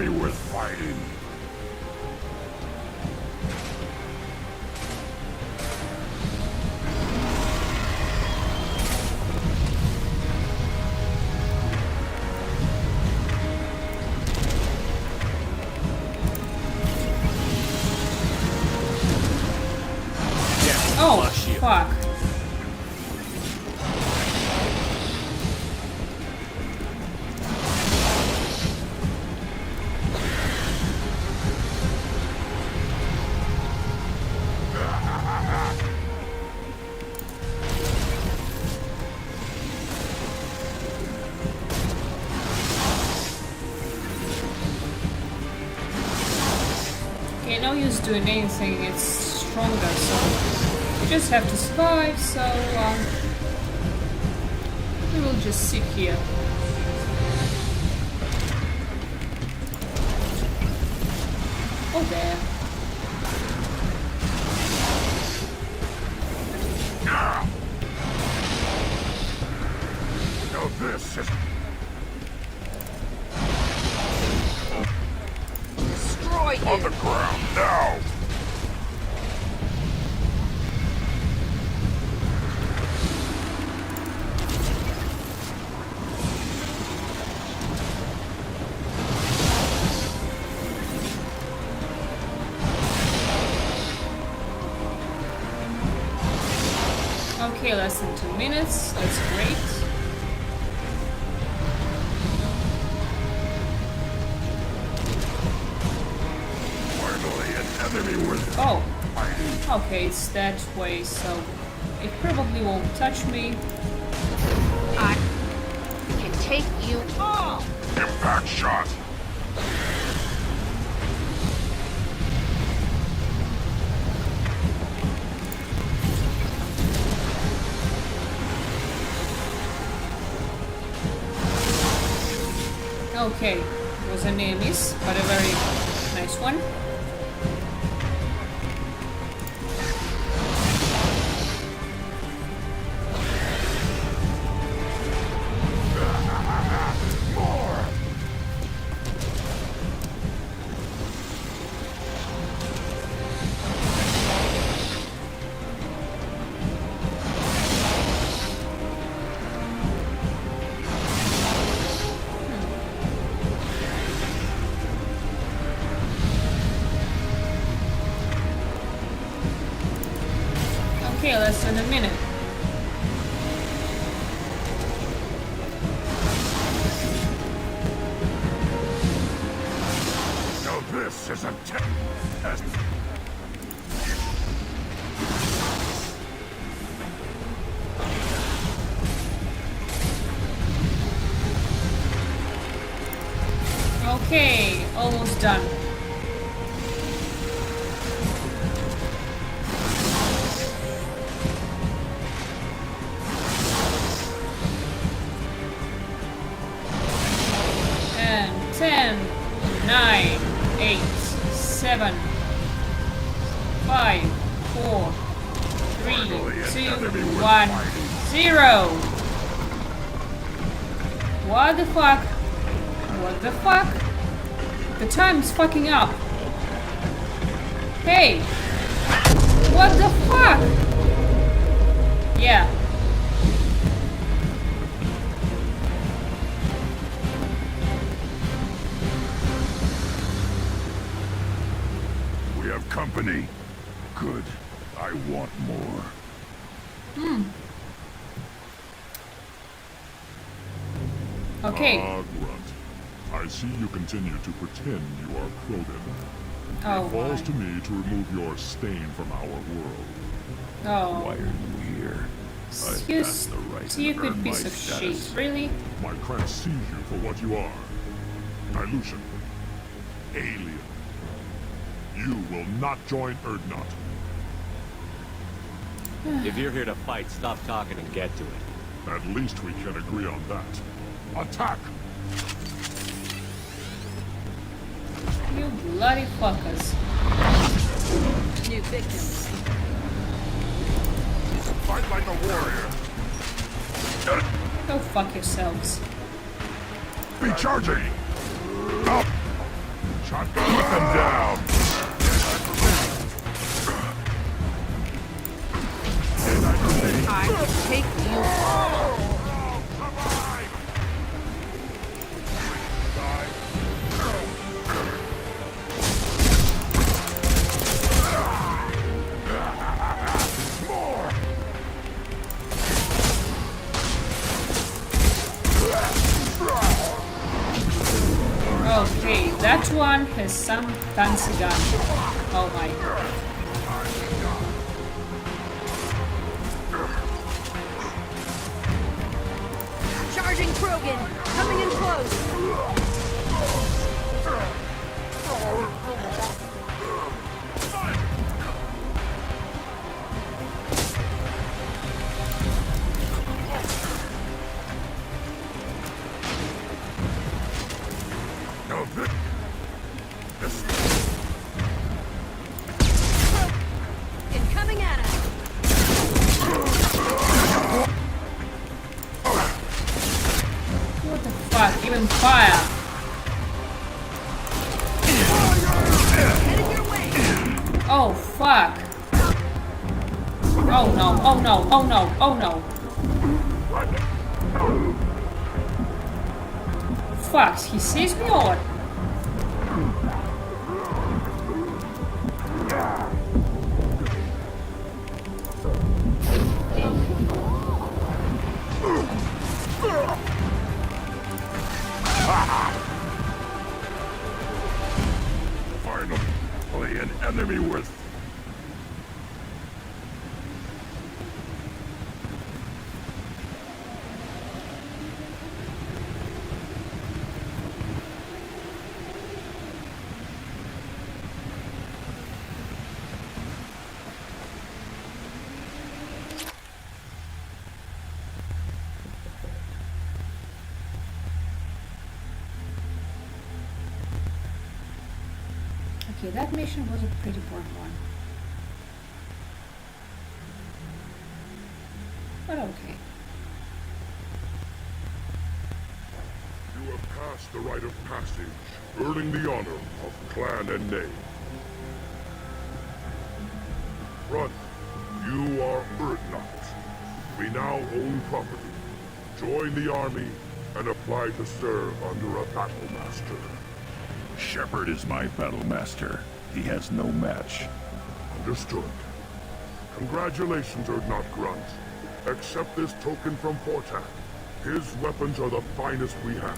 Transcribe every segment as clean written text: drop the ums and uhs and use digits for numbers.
enemy worth fighting. Oh, fuck. Okay, no use doing anything, it's stronger, so we just have to survive, so we will just sit here. Oh, there. Now this is... Destroy you! On the ground, now! Okay, less than 2 minutes. That's great. Finally, an enemy worth Oh, fighting. okay, it's that way, so it probably won't touch me. I can take you all! Impact shot! Okay, it was a near miss, but a very nice one. More! Okay, less than a minute. Now this is a test. Okay, almost done. And 10, 9, 8, 7, 5, 4, 3, 2, 1, 0. What the fuck? What the fuck? The time's fucking up. Hey! What the fuck? Yeah. We have company. Good. I want more. Okay. Grunt. I see you continue to pretend you are Krogan. Oh, It falls why? to me to remove your stain from our world. Oh. Why are you here? I've You got the right to stupid earn piece my of status. shit. Really? My clan sees you for what you are. Dilution. Alien. You will not join Erdnot. If you're here to fight, stop talking and get to it. At least we can agree on that. Attack! You bloody fuckers. New victims. Fight like a warrior. Go fuck yourselves. Be charging. Up. Shotgun them down. I can take you all. Okay, that one has some fancy gun. Oh my. Charging Krogan. Coming in close. Now this... Incoming at us. What the fuck? Even fire. Headed your way. Oh fuck. Oh no, oh no, oh no, oh no. Fuck, he sees me or what? Finally, an enemy worth... Okay, that mission was a pretty boring one. But okay. You have passed the rite of passage, earning the honor of clan and name. Run, you are Urdnot. We now own property. Join the army and apply to serve under a battle master. Shepard is my battle master. He has no match. Understood. Congratulations, Urdnot Grunt. Accept this token from Fortak. His weapons are the finest we have.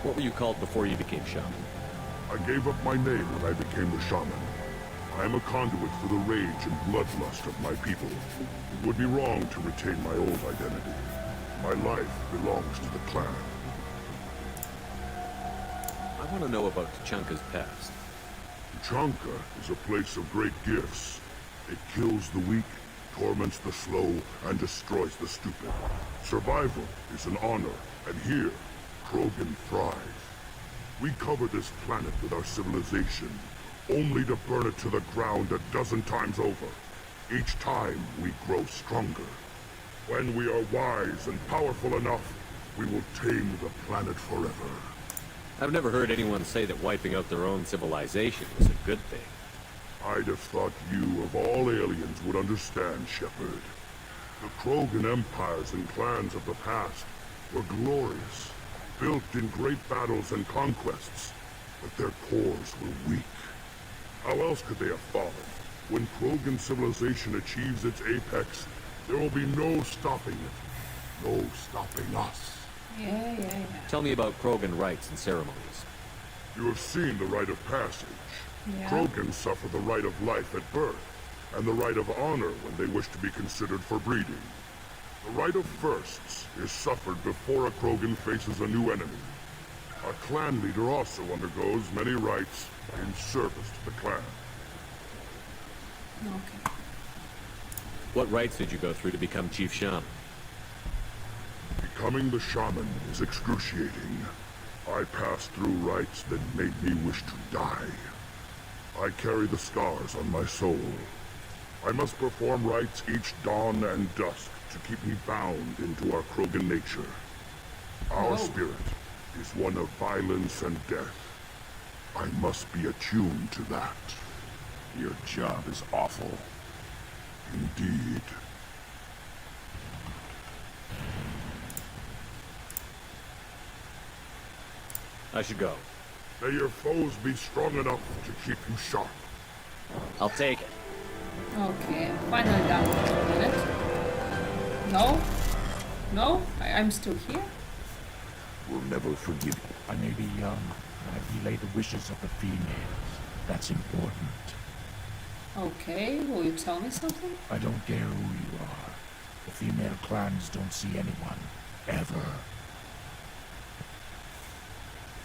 What were you called before you became shaman? I gave up my name when I became the shaman. I am a conduit for the rage and bloodlust of my people. It would be wrong to retain my old identity. My life belongs to the clan. I want to know about Tuchanka's past. Tuchanka is a place of great gifts. It kills the weak, torments the slow, and destroys the stupid. Survival is an honor, and here, Krogan thrive. We cover this planet with our civilization, only to burn it to the ground a dozen times over. Each time, we grow stronger. When we are wise and powerful enough, we will tame the planet forever. I've never heard anyone say that wiping out their own civilization was a good thing. I'd have thought you, of all aliens, would understand, Shepard. The Krogan empires and clans of the past were glorious, built in great battles and conquests, but their cores were weak. How else could they have fallen? When Krogan civilization achieves its apex, there will be no stopping it. No stopping us. Yeah. Tell me about Krogan rites and ceremonies. You have seen the rite of passage. Yeah. Krogans suffer the rite of life at birth, and the rite of honor when they wish to be considered for breeding. The rite of firsts is suffered before a Krogan faces a new enemy. A clan leader also undergoes many rites in service to the clan. Okay. What rites did you go through to become Chief Shaman? Becoming the Shaman is excruciating. I passed through rites that made me wish to die. I carry the scars on my soul. I must perform rites each dawn and dusk to keep me bound into our Krogan nature. Our spirit is one of violence and death. I must be attuned to that. Your job is awful. Indeed. I should go. May your foes be strong enough to keep you sharp. I'll take it. Okay, I'm finally done with the planet. No? No? I'm still here? We'll never forgive you. I may be young, but I relay the wishes of the females. That's important. Okay, will you tell me something? I don't care who you are. The female clans don't see anyone. Ever.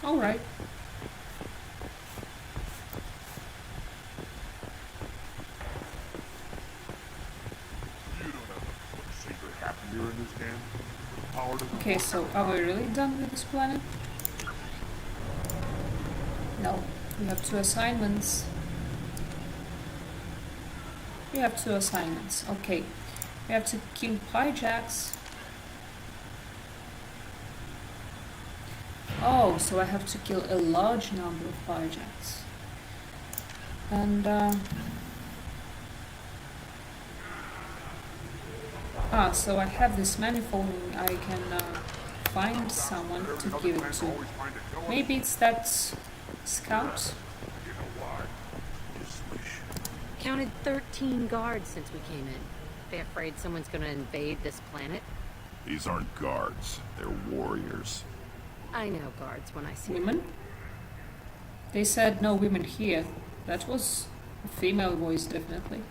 Alright. You don't have to say you're happier in this game. The power to Okay, so are we really done with this planet? No. We have 2 assignments. We have 2 assignments. Okay. We have to kill highjacks. Oh, so I have to kill a large number of highjacks. And so I have this manifold and I can find someone to give it to. Maybe it's that scout? Counted 13 guards since we came in. They afraid someone's gonna invade this planet? These aren't guards. They're warriors. I know guards when I see them. Women? They said no women here. That was a female voice, definitely.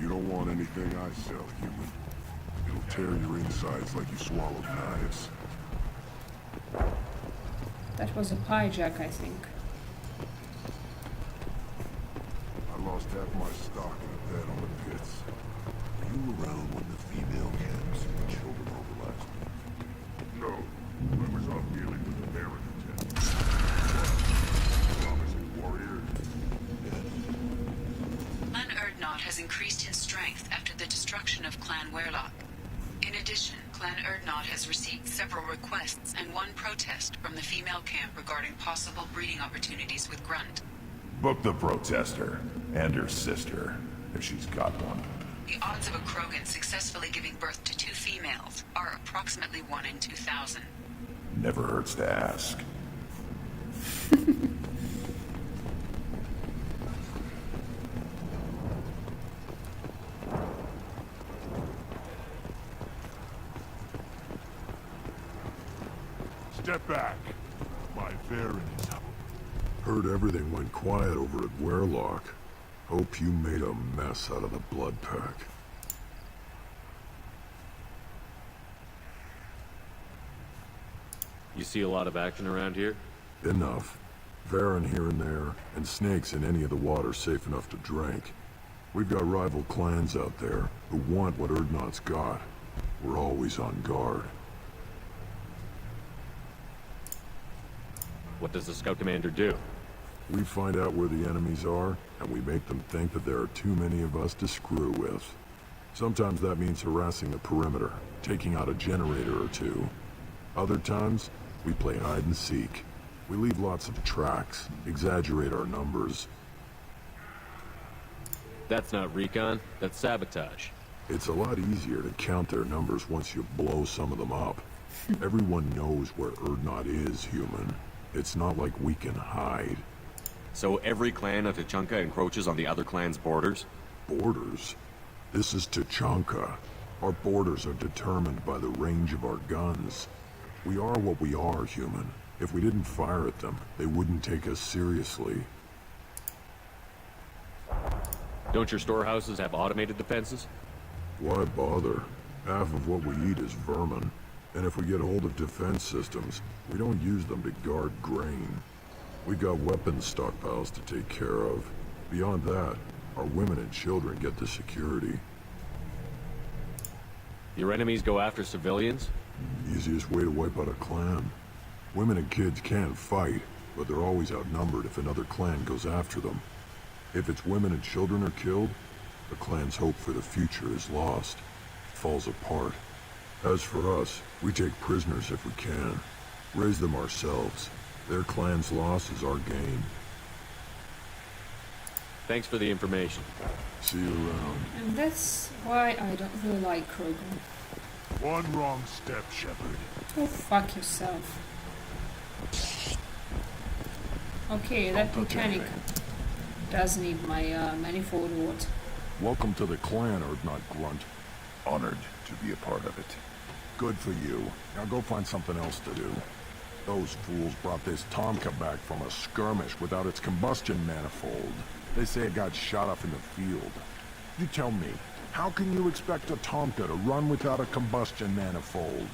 You don't want anything I sell, human. It'll tear your insides like you swallowed knives. That was a hijack, I think. I lost half my stock in a bet on the pits. Were you around when the female camps and the children overlapped? No. I was off dealing with the Baron intent. Promising warrior. Clan Erdnot has increased in strength after the destruction of Clan Werlock. In addition, Clan Erdnot has received several requests and one protest from the female camp regarding possible breeding opportunities with Grunt. Book the protester. And her sister, if she's got one. The odds of a Krogan successfully giving birth to 2 females are approximately 1 in 2,000. Never hurts to ask. Step back. My Baron is up. Heard everything went quiet over at Werlock. Hope you made a mess out of the blood pack. You see a lot of action around here? Enough. Varen here and there, and snakes in any of the water safe enough to drink. We've got rival clans out there who want what Erdnot's got. We're always on guard. What does the scout commander do? We find out where the enemies are, and we make them think that there are too many of us to screw with. Sometimes that means harassing the perimeter, taking out a generator or 2. Other times, we play hide and seek. We leave lots of tracks, exaggerate our numbers. That's not recon, that's sabotage. It's a lot easier to count their numbers once you blow some of them up. Everyone knows where Erdnot is, human. It's not like we can hide. So every clan of Tachanka encroaches on the other clan's borders? Borders? This is Tachanka. Our borders are determined by the range of our guns. We are what we are, human. If we didn't fire at them, they wouldn't take us seriously. Don't your storehouses have automated defenses? Why bother? Half of what we eat is vermin. And if we get hold of defense systems, we don't use them to guard grain. We got weapons stockpiles to take care of. Beyond that, our women and children get the security. Your enemies go after civilians? Easiest way to wipe out a clan. Women and kids can fight, but they're always outnumbered if another clan goes after them. If its women and children are killed, the clan's hope for the future is lost. Falls apart. As for us, we take prisoners if we can. Raise them ourselves. Their clan's loss is our gain. Thanks for the information. See you around. And that's why I don't really like Krogan. One wrong step, Shepard. Oh, fuck yourself. Okay, that Don't touch mechanic anything. does need my manifold ward. Welcome to the clan, Urdnot Grunt. Honored to be a part of it. Good for you. Now go find something else to do. Those fools brought this Tomka back from a skirmish without its combustion manifold. They say it got shot off in the field. You tell me, how can you expect a Tomka to run without a combustion manifold?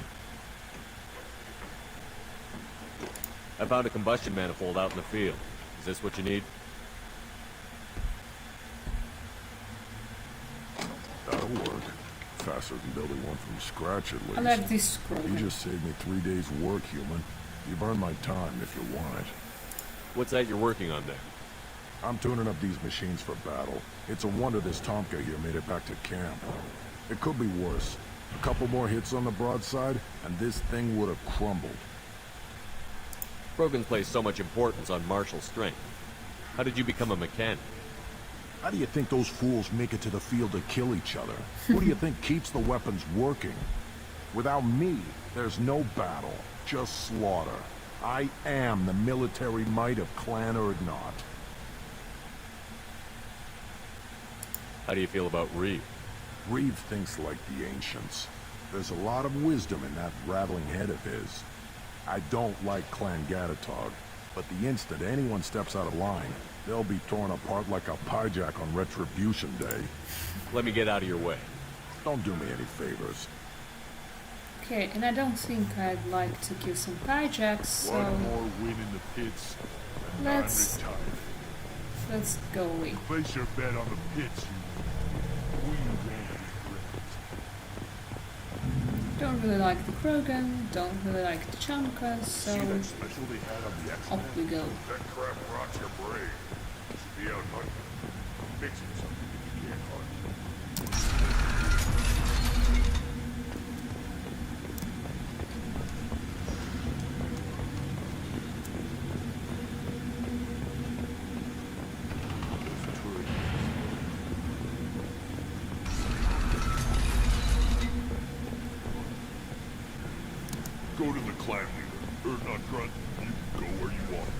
I found a combustion manifold out in the field. Is this what you need? That'll work. Faster than building one from scratch, at least. I like this You Krogan. just saved me 3 days' work, human. You've earned my time if you want it. What's that you're working on there? I'm tuning up these machines for battle. It's a wonder this Tomka here made it back to camp. It could be worse. A couple more hits on the broadside, and this thing would have crumbled. Krogans place so much importance on martial strength. How did you become a mechanic? How do you think those fools make it to the field to kill each other? Who do you think keeps the weapons working? Without me, there's no battle, just slaughter. I am the military might of Clan Urdnot. How do you feel about Reeve? Reeve thinks like the ancients. There's a lot of wisdom in that rattling head of his. I don't like Clan Gatatog, but the instant anyone steps out of line, they'll be torn apart like a pyjack on Retribution Day. Let me get out of your way. Don't do me any favors. Okay, and I don't think I'd like to kill some hijacks, so One more win in the pits, and Let's- I'm retired. let's go away. Place your bet on the pits, you. We won't regret it. Don't really like the Krogan, don't really like the Chamkas, so See that special they had on the X-Men? off we go. That crap rots your brain. You should be out hunting. Fixing something if you can't hunt. Go to the clan leader. Urdnot Grunt, you can go where you want.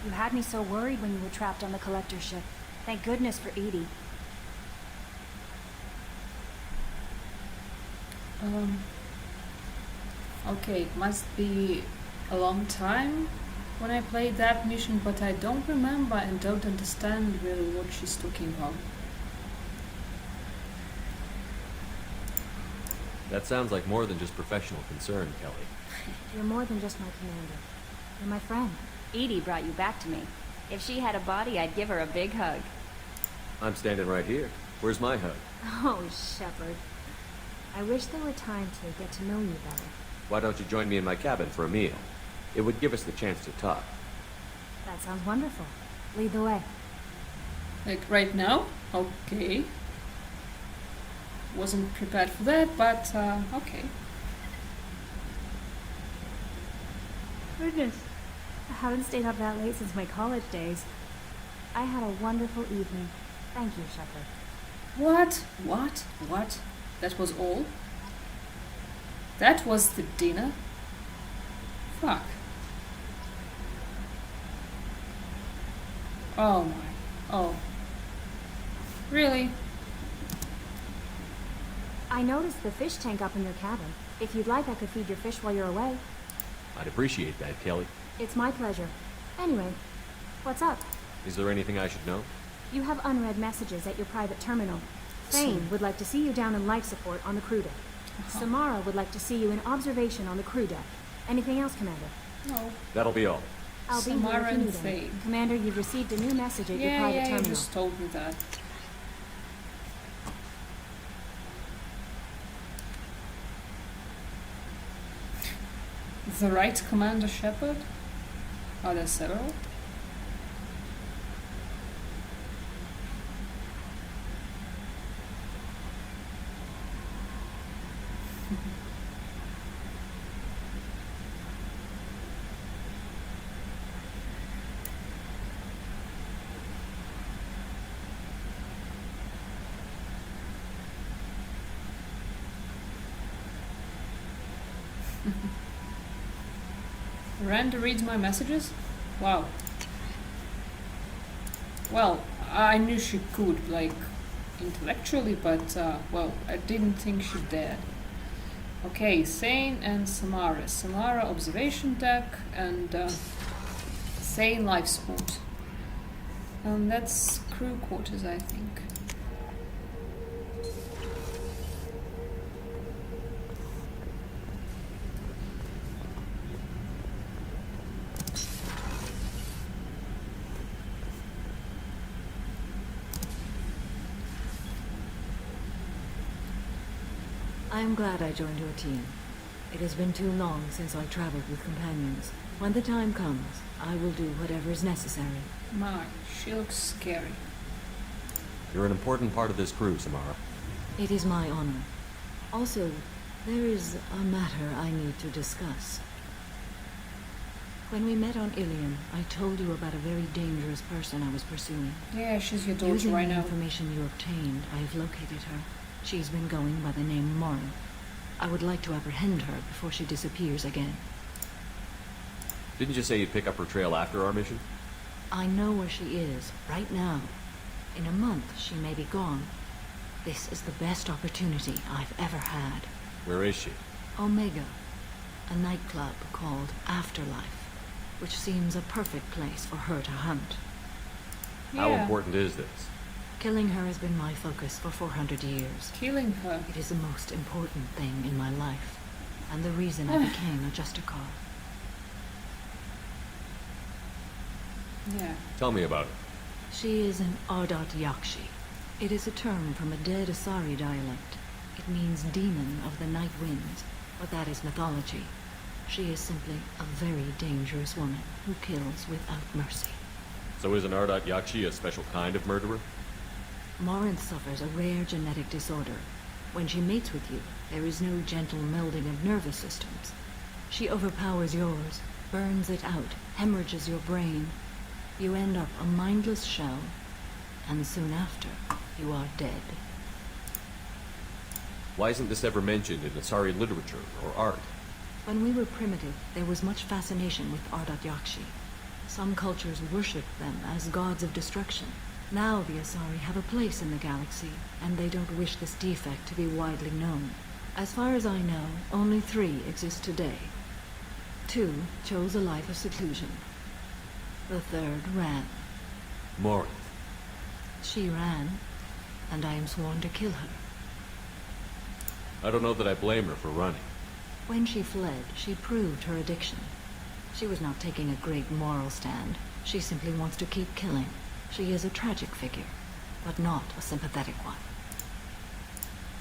You had me so worried when you were trapped on the collector ship. Thank goodness for Edie. Okay, it must be a long time when I played that mission, but I don't remember and don't understand really what she's talking about. That sounds like more than just professional concern, Kelly. You're more than just my commander. You're my friend. Edie brought you back to me. If she had a body, I'd give her a big hug. I'm standing right here. Where's my hug? Oh, Shepard. I wish there were time to get to know you better. Why don't you join me in my cabin for a meal? It would give us the chance to talk. That sounds wonderful. Lead the way. Like right now? Okay. Wasn't prepared for that, but okay. Goodness. I haven't stayed up that late since my college days. I had a wonderful evening. Thank you, Shepard. What? What? That was all? That was the dinner? Fuck. Oh my. Oh. Really? I noticed the fish tank up in your cabin. If you'd like, I could feed your fish while you're away. I'd appreciate that, Kelly. It's my pleasure. Anyway, what's up? Is there anything I should know? You have unread messages at your private terminal. Thane would like to see you down in life support on the crew deck. Samara would like to see you in observation on the crew deck. Anything else, Commander? No. That'll be all. I'll be here Samara if you and need any. Thane. Commander, you've received a new message at your Yeah, private yeah, you terminal. just told me that. The right Commander Shepard? Are there several? Rand reads my messages? Wow. Well, I knew she could, like, intellectually, but, well, I didn't think she dared. Okay, Thane and Samara. Samara, observation deck, and, Thane, life support. That's crew quarters, I think. I am glad I joined your team. It has been too long since I traveled with companions. When the time comes, I will do whatever is necessary. My, she looks scary. You're an important part of this crew, Samara. It is my honor. Also, there is a matter I need to discuss. When we met on Ilion, I told you about a very dangerous person I was pursuing. Yeah, she's your daughter Using right the now. information you obtained, I have located her. She's been going by the name Morin. I would like to apprehend her before she disappears again. Didn't you say you'd pick up her trail after our mission? I know where she is, right now. In a month, she may be gone. This is the best opportunity I've ever had. Where is she? Omega, a nightclub called Afterlife, which seems a perfect place for her to hunt. How Yeah. important is this? Killing her has been my focus for 400 years. Killing her. It is the most important thing in my life, and the reason I became a Justicar. Yeah. Tell me about it. She is an Ardat Yakshi. It is a term from a dead Asari dialect. It means demon of the night winds, but that is mythology. She is simply a very dangerous woman who kills without mercy. So is an Ardat Yakshi a special kind of murderer? Morinth suffers a rare genetic disorder. When she mates with you, there is no gentle melding of nervous systems. She overpowers yours, burns it out, hemorrhages your brain. You end up a mindless shell, and soon after, you are dead. Why isn't this ever mentioned in Asari literature or art? When we were primitive, there was much fascination with Ardat Yakshi. Some cultures worshipped them as gods of destruction. Now the Asari have a place in the galaxy, and they don't wish this defect to be widely known. As far as I know, only 3 exist today. 2 chose a life of seclusion. The 3rd ran. Morinth. She ran, and I am sworn to kill her. I don't know that I blame her for running. When she fled, she proved her addiction. She was not taking a great moral stand. She simply wants to keep killing. She is a tragic figure, but not a sympathetic one.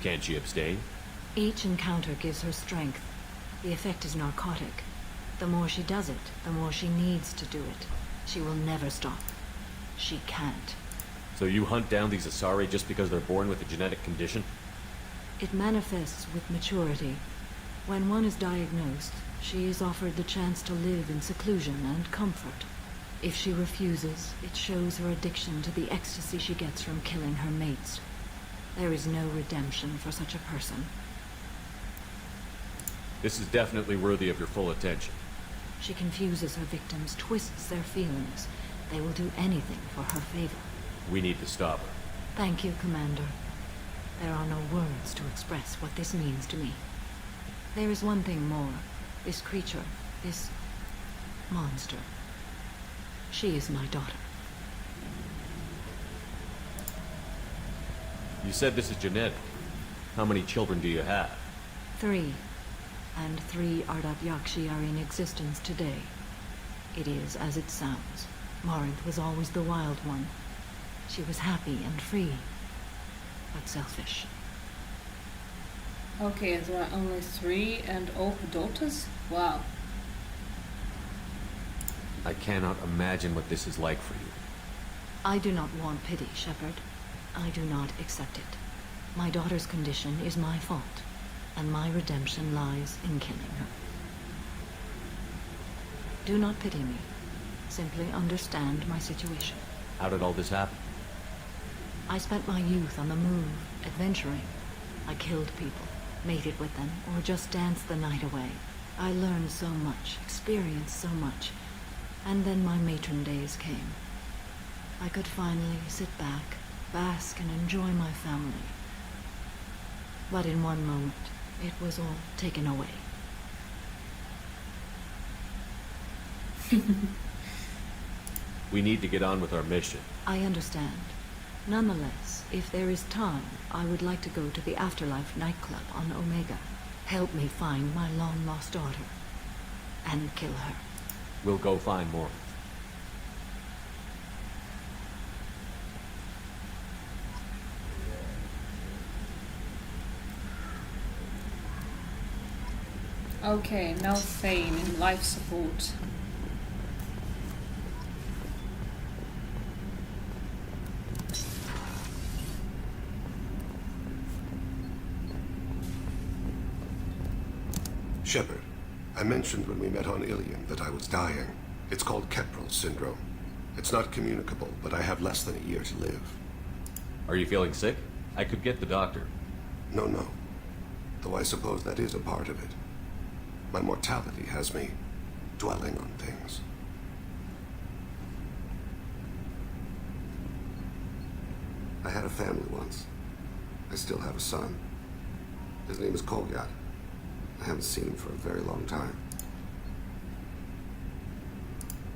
Can't she abstain? Each encounter gives her strength. The effect is narcotic. The more she does it, the more she needs to do it. She will never stop. She can't. So you hunt down these Asari just because they're born with a genetic condition? It manifests with maturity. When one is diagnosed, she is offered the chance to live in seclusion and comfort. If she refuses, it shows her addiction to the ecstasy she gets from killing her mates. There is no redemption for such a person. This is definitely worthy of your full attention. She confuses her victims, twists their feelings. They will do anything for her favor. We need to stop her. Thank you, Commander. There are no words to express what this means to me. There is one thing more. This creature, This monster. She is my daughter. You said this is genetic. How many children do you have? 3. And 3 Ardat Yakshi are in existence today. It is as it sounds. Morinth was always the wild one. She was happy and free, but selfish. Okay, there are only 3 and all daughters? Wow. I cannot imagine what this is like for you. I do not want pity, Shepard. I do not accept it. My daughter's condition is my fault, and my redemption lies in killing her. Do not pity me. Simply understand my situation. How did all this happen? I spent my youth on the move, adventuring. I killed people, mated with them, or just danced the night away. I learned so much, experienced so much, and then my matron days came. I could finally sit back, bask and enjoy my family. But in one moment, it was all taken away. We need to get on with our mission. I understand. Nonetheless, if there is time, I would like to go to the Afterlife nightclub on Omega. Help me find my long-lost daughter. And kill her. We'll go find more. Okay, now Thane in life support. Shepard, I mentioned when we met on Ilion that I was dying. It's called Keprel syndrome. It's not communicable, but I have less than a year to live. Are you feeling sick? I could get the doctor. No. Though I suppose that is a part of it. My mortality has me dwelling on things. I had a family once. I still have a son. His name is Kolyat. I haven't seen him for a very long time.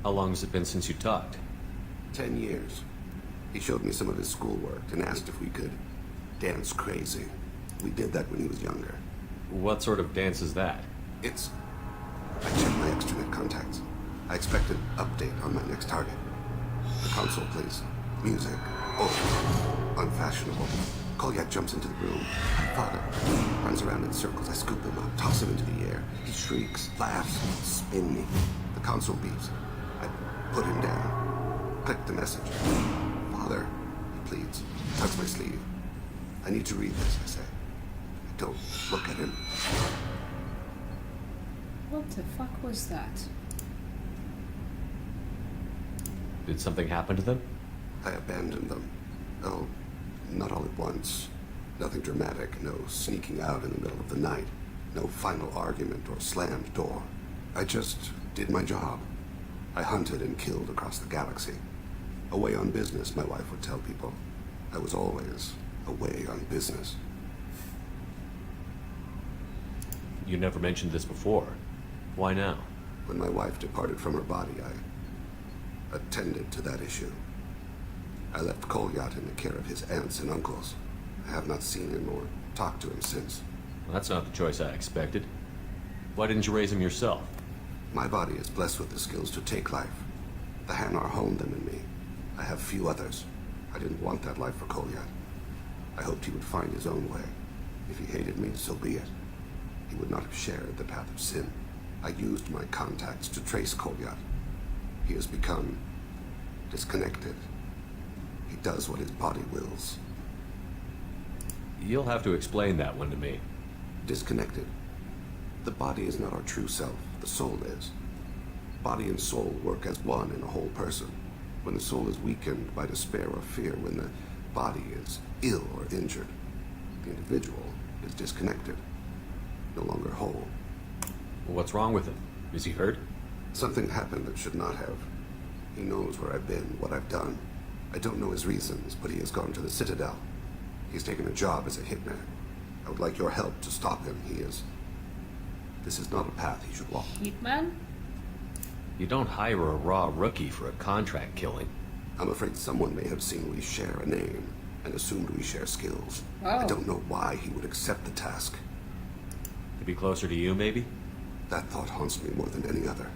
How long has it been since you talked? 10 years. He showed me some of his schoolwork and asked if we could dance crazy. We did that when he was younger. What sort of dance is that? It's... I checked my extranet contacts. I expect an update on my next target. The console, please. Music. Oh, unfashionable. Kolyat jumps into the room. My father runs around in circles. I scoop him up, toss him into the air. He shrieks, laughs, spin me. The console beeps. I put him down. Click the message. Father, he pleads. Tugs my sleeve. I need to read this, I say. Don't look at him. What the fuck was that? Did something happen to them? I abandoned them. Oh, not all at once. Nothing dramatic, no sneaking out in the middle of the night, no final argument or slammed door. I just did my job. I hunted and killed across the galaxy. Away on business, my wife would tell people. I was always away on business. You never mentioned this before. Why now? When my wife departed from her body, I attended to that issue. I left Kolyat in the care of his aunts and uncles. I have not seen him or talked to him since. Well, that's not the choice I expected. Why didn't you raise him yourself? My body is blessed with the skills to take life. The Hanar honed them in me. I have few others. I didn't want that life for Kolyat. I hoped he would find his own way. If he hated me, so be it. He would not have shared the path of sin. I used my contacts to trace Kolyat. He has become disconnected. He does what his body wills. You'll have to explain that one to me. Disconnected. The body is not our true self. The soul is. Body and soul work as one in a whole person. When the soul is weakened by despair or fear, when the body is ill or injured, the individual is disconnected, no longer whole. What's wrong with him? Is he hurt? Something happened that should not have. He knows where I've been, what I've done. I don't know his reasons, but he has gone to the Citadel. He's taken a job as a hitman. I would like your help to stop him. This is not a path he should walk. Hitman? You don't hire a raw rookie for a contract killing. I'm afraid someone may have seen we share a name and assumed we share skills. Oh. I don't know why he would accept the task. To be closer to you, maybe? That thought haunts me more than any other.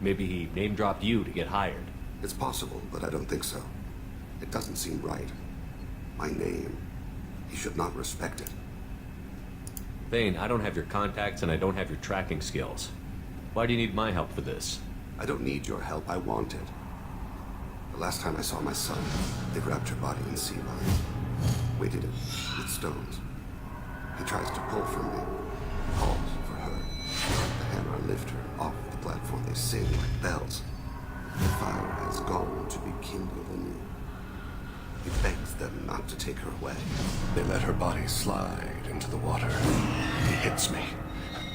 Maybe he name-dropped you to get hired. It's possible, but I don't think so. It doesn't seem right. My name. He should not respect it. Thane, I don't have your contacts and I don't have your tracking skills. Why do you need my help for this? I don't need your help. I want it. The last time I saw my son, they wrapped her body in sea vines, weighted it with stones. He tries to pull from me, calls for her. The hammer lift her off the platform. They sing like bells. The fire has gone to be kindled anew. He begs them not to take her away. They let her body slide into the water. He hits me.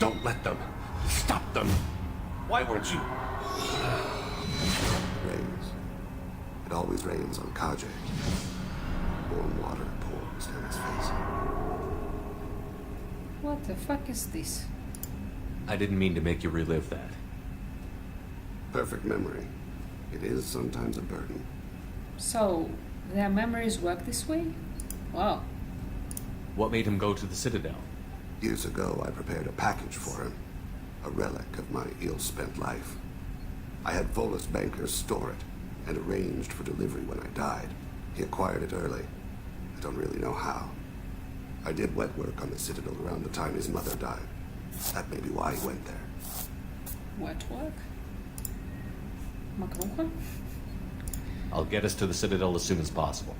Don't let them. Stop them. Why weren't you? Rains. It always rains on Kaje. Warm water pours down his face. What the fuck is this? I didn't mean to make you relive that. Perfect memory. It is sometimes a burden. So, their memories work this way? Wow. What made him go to the Citadel? Years ago, I prepared a package for him. A relic of my ill-spent life. I had Volus bankers store it and arranged for delivery when I died. He acquired it early. I don't really know how. I did wet work on the Citadel around the time his mother died. That may be why he went there. Wet work? Makrucha? I'll get us to the Citadel as soon as possible.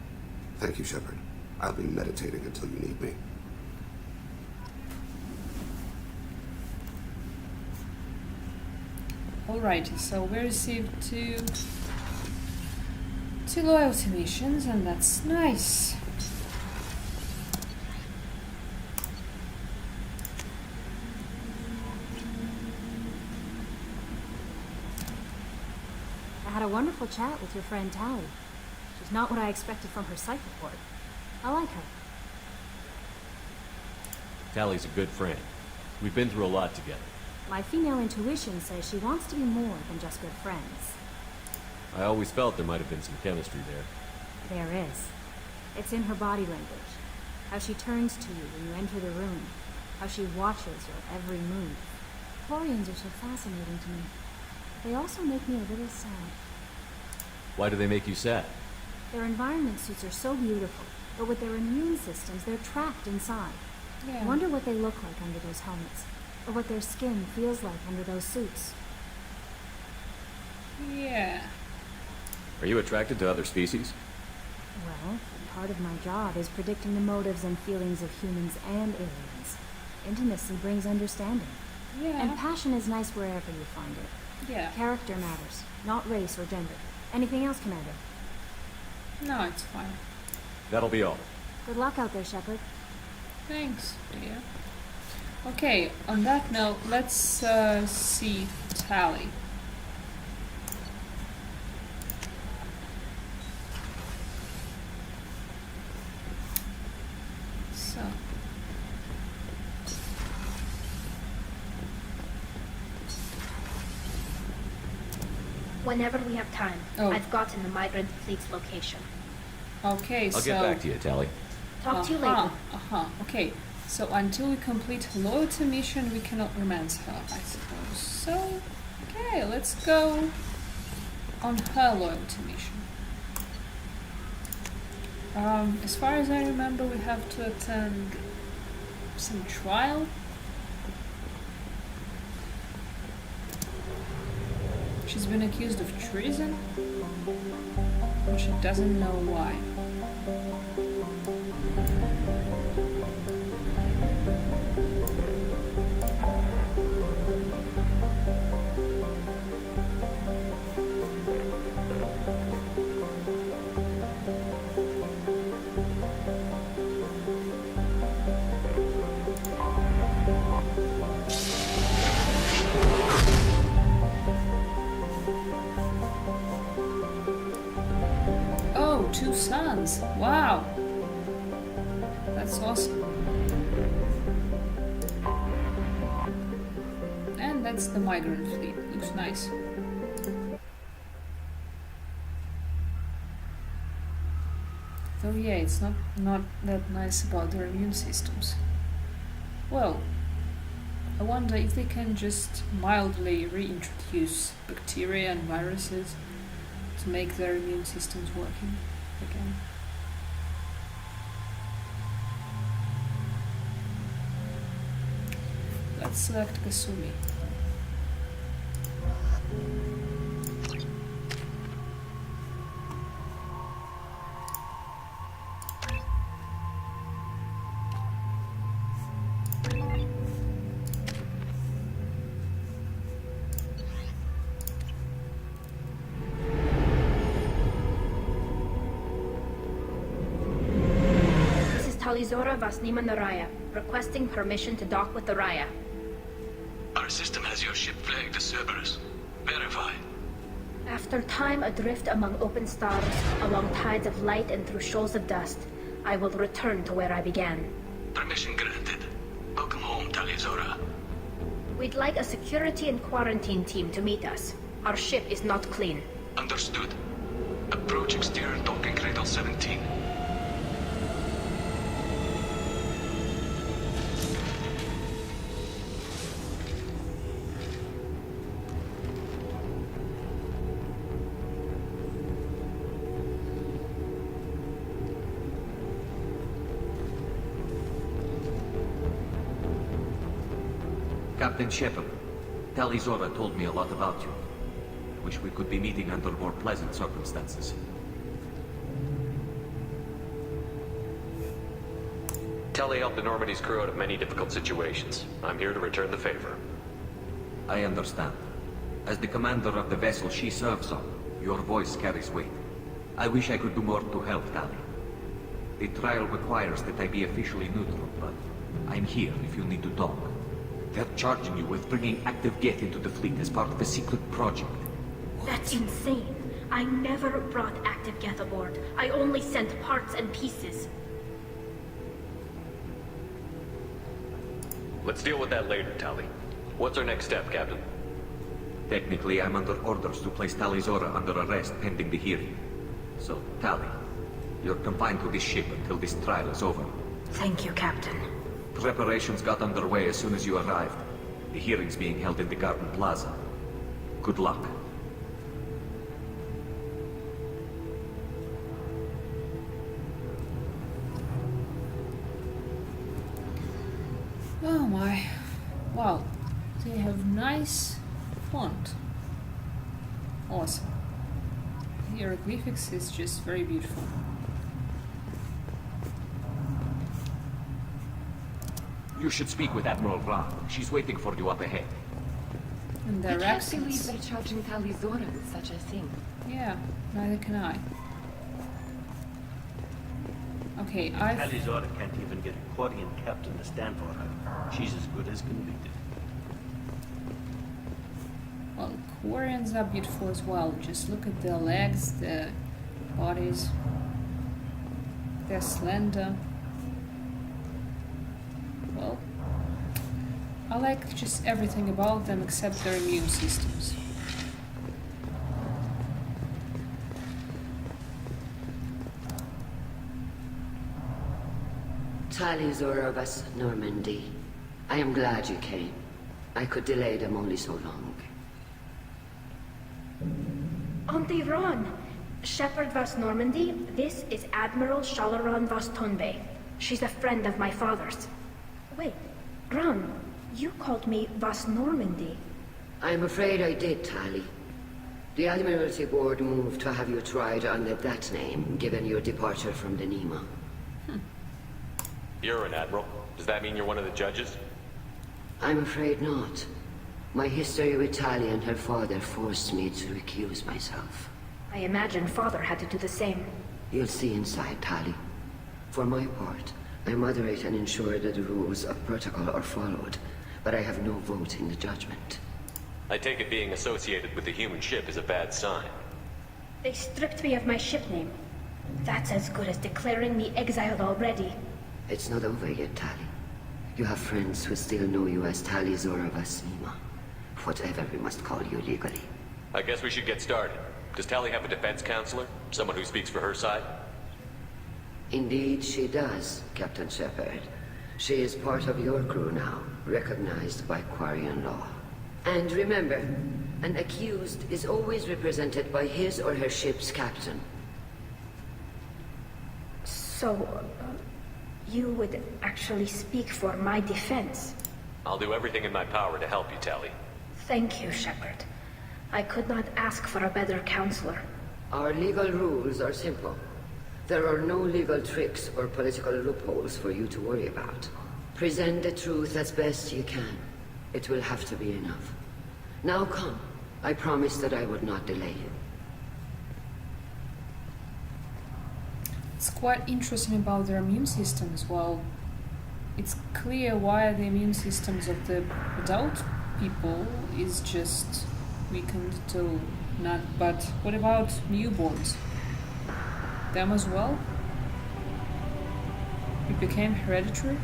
Thank you, Shepard. I'll be meditating until you need me. Alrighty, so we received two loyalty missions, and that's nice. I had a wonderful chat with your friend Tally. She's not what I expected from her psych report. I like her. Tally's a good friend. We've been through a lot together. My female intuition says she wants to be more than just good friends. I always felt there might have been some chemistry there. There is. It's in her body language. How she turns to you when you enter the room. How she watches your every move. Quarians are so fascinating to me. They also make me a little sad. Why do they make you sad? Their environment suits are so beautiful, but with their immune systems, they're trapped inside. Yeah. I wonder what they look like under those helmets, or what their skin feels like under those suits. Yeah. Are you attracted to other species? Well, part of my job is predicting the motives and feelings of humans and aliens. Intimacy brings understanding. Yeah. And passion is nice wherever you find it. Yeah. Character matters, not race or gender. Anything else, Commander? No, it's fine. That'll be all. Good luck out there, Shepard. Thanks, dear. Okay, on that note, let's see Tally. So. Whenever we have time, Oh. I've gotten the migrant fleet's location. Okay, I'll get back to you, Tally. Talk to you later. Okay, so until we complete her loyalty mission, we cannot romance her, I suppose. So, okay, let's go on her loyalty mission. As far as I remember, we have to attend some trial. She's been accused of treason, and she doesn't know why. Oh, 2 sons. Wow. That's awesome. And And that's the migrant fleet. Looks nice. Though yeah, it's not that nice about their immune systems. Well, I wonder if they can just mildly reintroduce bacteria and viruses to make their immune systems working again. Let's select Kasumi. Talizora Vasnima Naraya, requesting permission to dock with the Raya. Our system has your ship flagged as Cerberus. Verify. After time adrift among open stars, along tides of light and through shoals of dust, I will return to where I began. Permission granted. Welcome home, Talizora. We'd like a security and quarantine team to meet us. Our ship is not clean. Understood. Approach exterior docking cradle 17. Captain Shepard, Talizora told me a lot about you. Wish we could be meeting under more pleasant circumstances. Tali helped the Normandy's crew out of many difficult situations. I'm here to return the favor. I understand. As the commander of the vessel she serves on, your voice carries weight. I wish I could do more to help Tali. The trial requires that I be officially neutral, but I'm here if you need to talk. They're charging you with bringing active Geth into the fleet as part of a secret project. That's insane. I never brought active Geth aboard. I only sent parts and pieces. Let's deal with that later, Tali. What's our next step, Captain? Technically, I'm under orders to place Talizora under arrest pending the hearing. So, Tali, you're confined to this ship until this trial is over. Thank you, Captain. Preparations got underway as soon as you arrived. The hearing's being held in the Garden Plaza. Good luck. Oh my. Wow. They have nice font. Awesome. The hieroglyphics is just very beautiful. You should speak with Admiral Ra. She's waiting for you up ahead. And their I can't accents. believe they're charging Talizora with such a thing. Yeah, neither can I. Okay, I've... Talizora can't even get a Quarian captain to stand for her. She's as good as convicted. Well, Quarians are beautiful as well. Just look at their legs, their bodies. They're slender. Well, I like just everything about them except their immune systems. Talizora of us, Normandy. I am glad you came. I could delay them only so long. Auntie Ron! Shepard Vas Normandy, this is Admiral Shalaron Vas Tonbe. She's a friend of my father's. Wait, Ron, you called me Vas Normandy. I'm afraid I did, Tali. The Admiralty Board moved to have you tried under that name, given your departure from the Nima. You're an admiral. Does that mean you're one of the judges? I'm afraid not. My history with Tali and her father forced me to recuse myself. I imagine father had to do the same. You'll see inside, Tali. For my part, I moderate and ensure that the rules of protocol are followed, but I have no vote in the judgment. I take it being associated with the human ship is a bad sign. They stripped me of my ship name. That's as good as declaring me exiled already. It's not over yet, Tali. You have friends who still know you as Talizora Vasnima. Whatever we must call you legally. I guess we should get started. Does Tally have a defense counselor? Someone who speaks for her side? Indeed, she does, Captain Shepard. She is part of your crew now, recognized by Quarian law. And remember, an accused is always represented by his or her ship's captain. So, you would actually speak for my defense? I'll do everything in my power to help you, Tally. Thank you, Shepard. I could not ask for a better counselor. Our legal rules are simple. There are no legal tricks or political loopholes for you to worry about. Present the truth as best you can. It will have to be enough. Now come. I promised that I would not delay you. It's quite interesting about their immune system as well. It's clear why the immune systems of the adult people is just weakened till not. But what about newborns? Them as well? It became hereditary?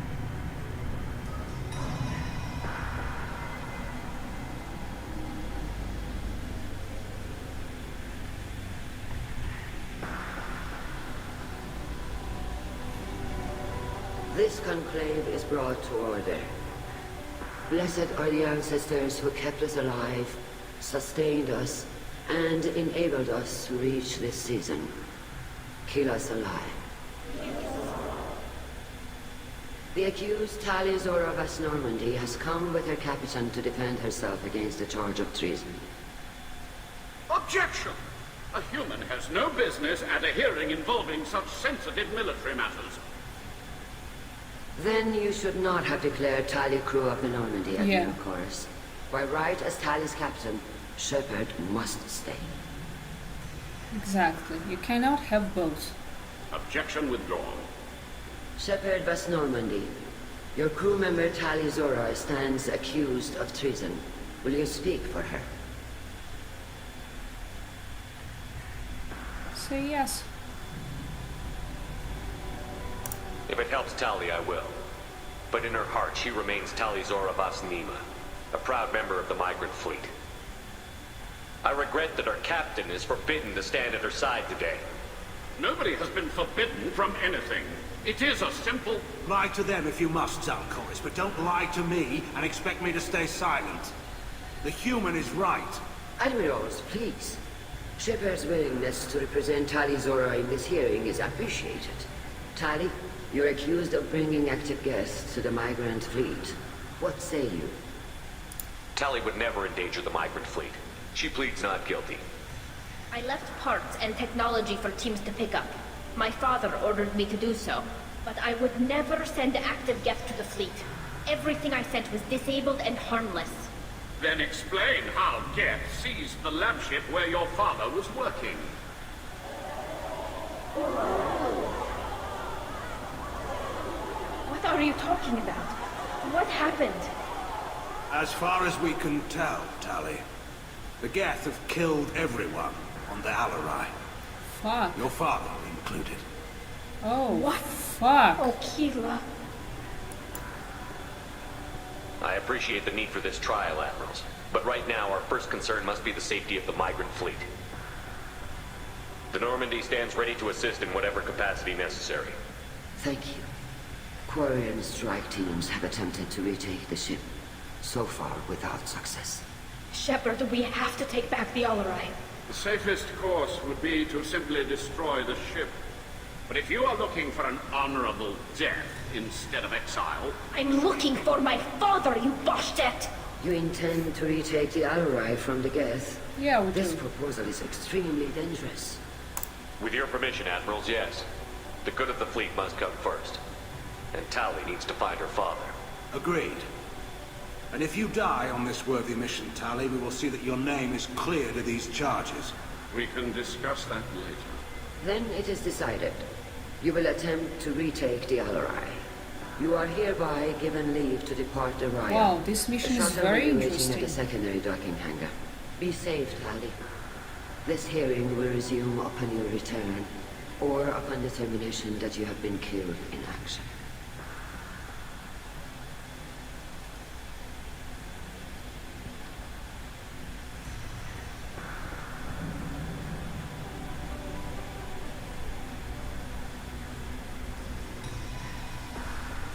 This conclave is brought to order. Blessed are the ancestors who kept us alive, sustained us, and enabled us to reach this season. Keep us alive. The accused Tally Zora of Normandy has come with her captain to defend herself against the charge of treason. Objection! A human has no business at a hearing involving such sensitive military matters. Then you should not have declared Tally crew of the Normandy again, Yeah. of course. By right as Tally's captain, Shepard must stay. Exactly. You cannot have both. Objection withdrawn. Shepard Vas Normandy, your crew member Tally Zora stands accused of treason. Will you speak for her? Say yes. If it helps Tally, I will. But in her heart, she remains Tally Zora Vas Nima, a proud member of the migrant fleet. I regret that our captain is forbidden to stand at her side today. Nobody has been forbidden from anything. It is a simple... Lie to them if you must, Zalcoris, but don't lie to me and expect me to stay silent. The human is right. Admirals, please. Shepard's willingness to represent Tally Zora in this hearing is appreciated. Tally, you're accused of bringing active guests to the migrant fleet. What say you? Tally would never endanger the migrant fleet. She pleads not guilty. I left parts and technology for teams to pick up. My father ordered me to do so, but I would never send active guests to the fleet. Everything I sent was disabled and harmless. Then explain how Geth seized the lab ship where your father was working. What are you talking about? What happened? As far as we can tell, Tally, the Geth have killed everyone on the Alarai. Fuck. Your father included. Oh, what? Fuck. Oh, Keela. I appreciate the need for this trial, Admirals. But right now, our first concern must be the safety of the migrant fleet. The Normandy stands ready to assist in whatever capacity necessary. Thank you. Quarian strike teams have attempted to retake the ship, so far without success. Shepard, we have to take back the Alarai. The safest course would be to simply destroy the ship. But if you are looking for an honorable death instead of exile... I'm looking for my father, you bastet! You intend to retake the Alarai from the Geth? Yeah, we This do. proposal is extremely dangerous. With your permission, Admirals, yes. The good of the fleet must come first. And Tally needs to find her father. Agreed. And if you die on this worthy mission, Tally, we will see that your name is cleared of these charges. We can discuss that later. Then it is decided. You will attempt to retake the Alarai. You are hereby given leave to depart the Raya. Wow, this mission is very Waiting at interesting. the secondary docking hangar. Be safe, Tally. This hearing will resume upon your return, or upon determination that you have been killed in action.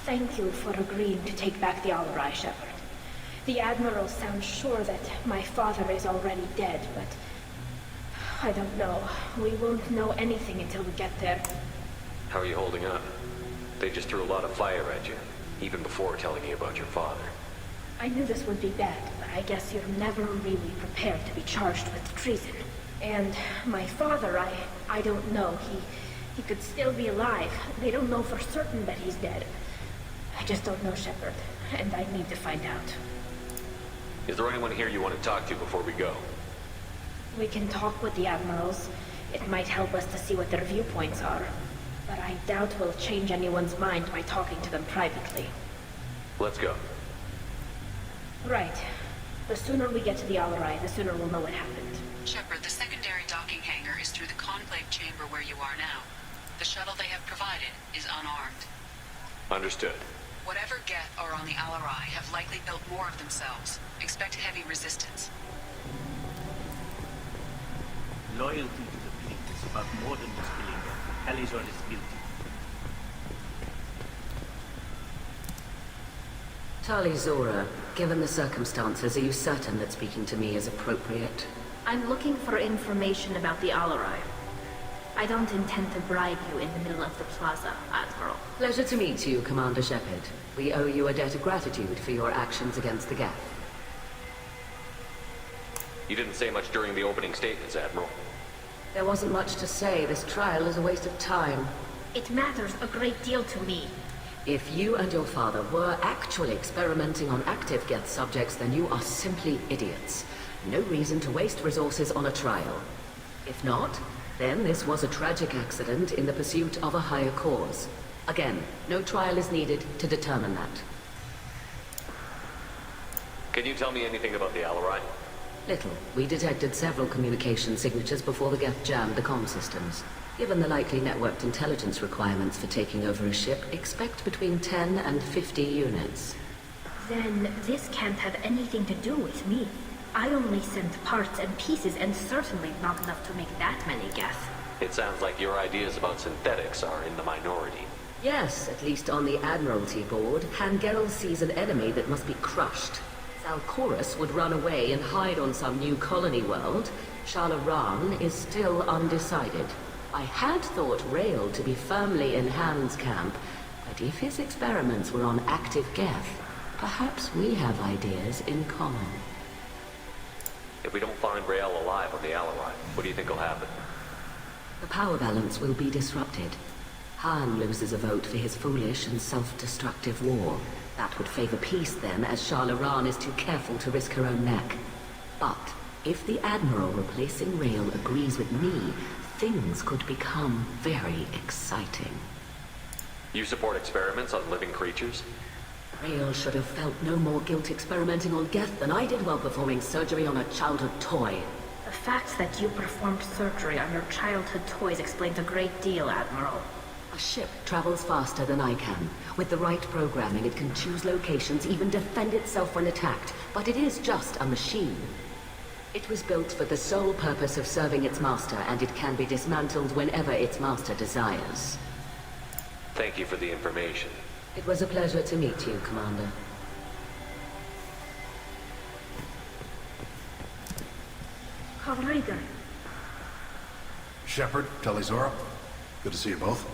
Thank you for agreeing to take back the Alarai, Shepard. The Admiral sounds sure that my father is already dead, but I don't know. We won't know anything until we get there. How are you holding up? They just threw a lot of fire at you, even before telling you about your father. I knew this would be bad, but I guess you're never really prepared to be charged with treason. And my father, I don't know. He could still be alive. They don't know for certain that he's dead. I just don't know, Shepard, and I need to find out. Is there anyone here you want to talk to before we go? We can talk with the Admirals. It might help us to see what their viewpoints are. But I doubt we'll change anyone's mind by talking to them privately. Let's go. Right. The sooner we get to the Alarai, the sooner we'll know what happened. Shepard, the secondary docking hangar is through the conclave chamber where you are now. The shuttle they have provided is unarmed. Understood. Whatever Geth are on the Alarai have likely built more of themselves. Expect heavy resistance. Loyalty to the fleet is about more than just killing them. Talizor is guilty. Talizora, given the circumstances, are you certain that speaking to me is appropriate? I'm looking for information about the Alarai. I don't intend to bribe you in the middle of the plaza, Admiral. Pleasure to meet you, Commander Shepard. We owe you a debt of gratitude for your actions against the Geth. You didn't say much during the opening statements, Admiral. There wasn't much to say. This trial is a waste of time. It matters a great deal to me. If you and your father were actually experimenting on active Geth subjects, then you are simply idiots. No reason to waste resources on a trial. If not, then this was a tragic accident in the pursuit of a higher cause. Again, no trial is needed to determine that. Can you tell me anything about the Alarai? Little. We detected several communication signatures before the Geth jammed the comm systems. Given the likely networked intelligence requirements for taking over a ship, expect between 10 and 50 units. Then this can't have anything to do with me. I only sent parts and pieces, and certainly not enough to make that many Geth. It sounds like your ideas about synthetics are in the minority. Yes, at least on the Admiralty board, Hangerel sees an enemy that must be crushed. Salchorus would run away and hide on some new colony world. Shalaran is still undecided. I had thought Rail to be firmly in Han's camp, but if his experiments were on active Geth, perhaps we have ideas in common. If we don't find Rael alive on the Alarai, what do you think will happen? The power balance will be disrupted. Han loses a vote for his foolish and self-destructive war. That would favor peace then, as Shalaran is too careful to risk her own neck. But if the Admiral replacing Rael agrees with me, things could become very exciting. You support experiments on living creatures? Rael should have felt no more guilt experimenting on Geth than I did while performing surgery on a childhood toy. The fact that you performed surgery on your childhood toys explains a great deal, Admiral. A ship travels faster than I can. With the right programming, it can choose locations, even defend itself when attacked. But it is just a machine. It was built for the sole purpose of serving its master, and it can be dismantled whenever its master desires. Thank you for the information. It was a pleasure to meet you, Commander. Calrigan. Shepard, Talizora, good to see you both.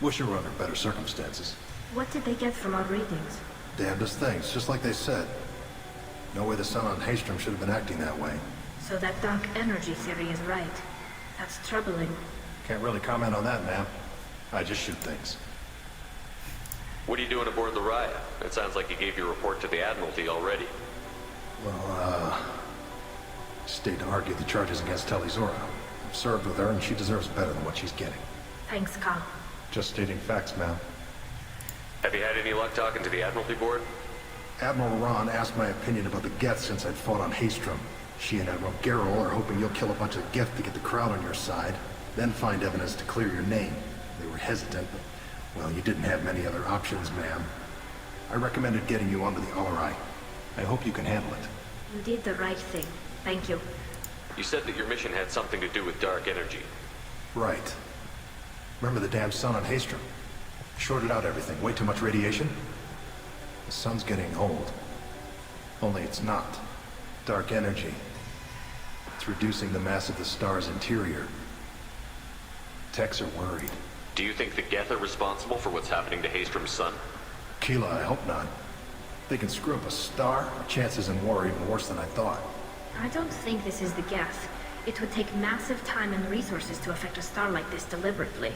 Wish you were under better circumstances. What did they get from our readings? Damnedest things, just like they said. No way the sun on Haystrom should have been acting that way. So that dark energy theory is right. That's troubling. Can't really comment on that, ma'am. I just shoot things. What are you doing aboard the Raya? It sounds like you gave your report to the Admiralty already. Well, stayed to argue the charges against Talizora. I've served with her, and she deserves better than what she's getting. Thanks, Cal. Just stating facts, ma'am. Have you had any luck talking to the Admiralty board? Admiral Ron asked my opinion about the Geth since I'd fought on Haystrom. She and Admiral Garrel are hoping you'll kill a bunch of Geth to get the crowd on your side, then find evidence to clear your name. They were hesitant, but, well, you didn't have many other options, ma'am. I recommended getting you onto the Alarai. I hope you can handle it. You did the right thing. Thank you. You said that your mission had something to do with dark energy. Right. Remember the damn sun on Haystrom? Shorted out everything. Way too much radiation? The sun's getting old. Only it's not. Dark energy. It's reducing the mass of the star's interior. Techs are worried. Do you think the Geth are responsible for what's happening to Hastrom's sun? Keela, I hope not. If they can screw up a star, our chances in war are even worse than I thought. I don't think this is the Geth. It would take massive time and resources to affect a star like this deliberately.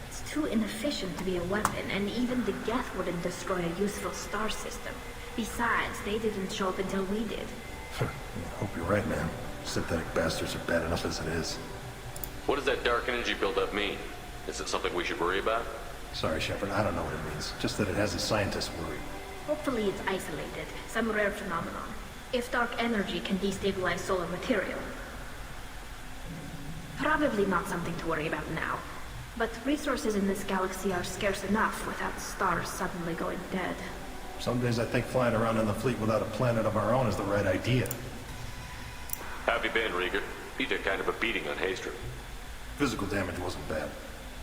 It's too inefficient to be a weapon, and even the Geth wouldn't destroy a useful star system. Besides, they didn't show up until we did. I hope you're right, man. Synthetic bastards are bad enough as it is. What does that dark energy buildup mean? Is it something we should worry about? Sorry, Shepard, I don't know what it means. Just that it has the scientists worried. Hopefully it's isolated, some rare phenomenon. If dark energy can destabilize solar material. Probably not something to worry about now. But resources in this galaxy are scarce enough without stars suddenly going dead. Some days I think flying around in the fleet without a planet of our own is the right idea. How have you been, Rieger? You took kind of a beating on Hastrom. Physical damage wasn't bad.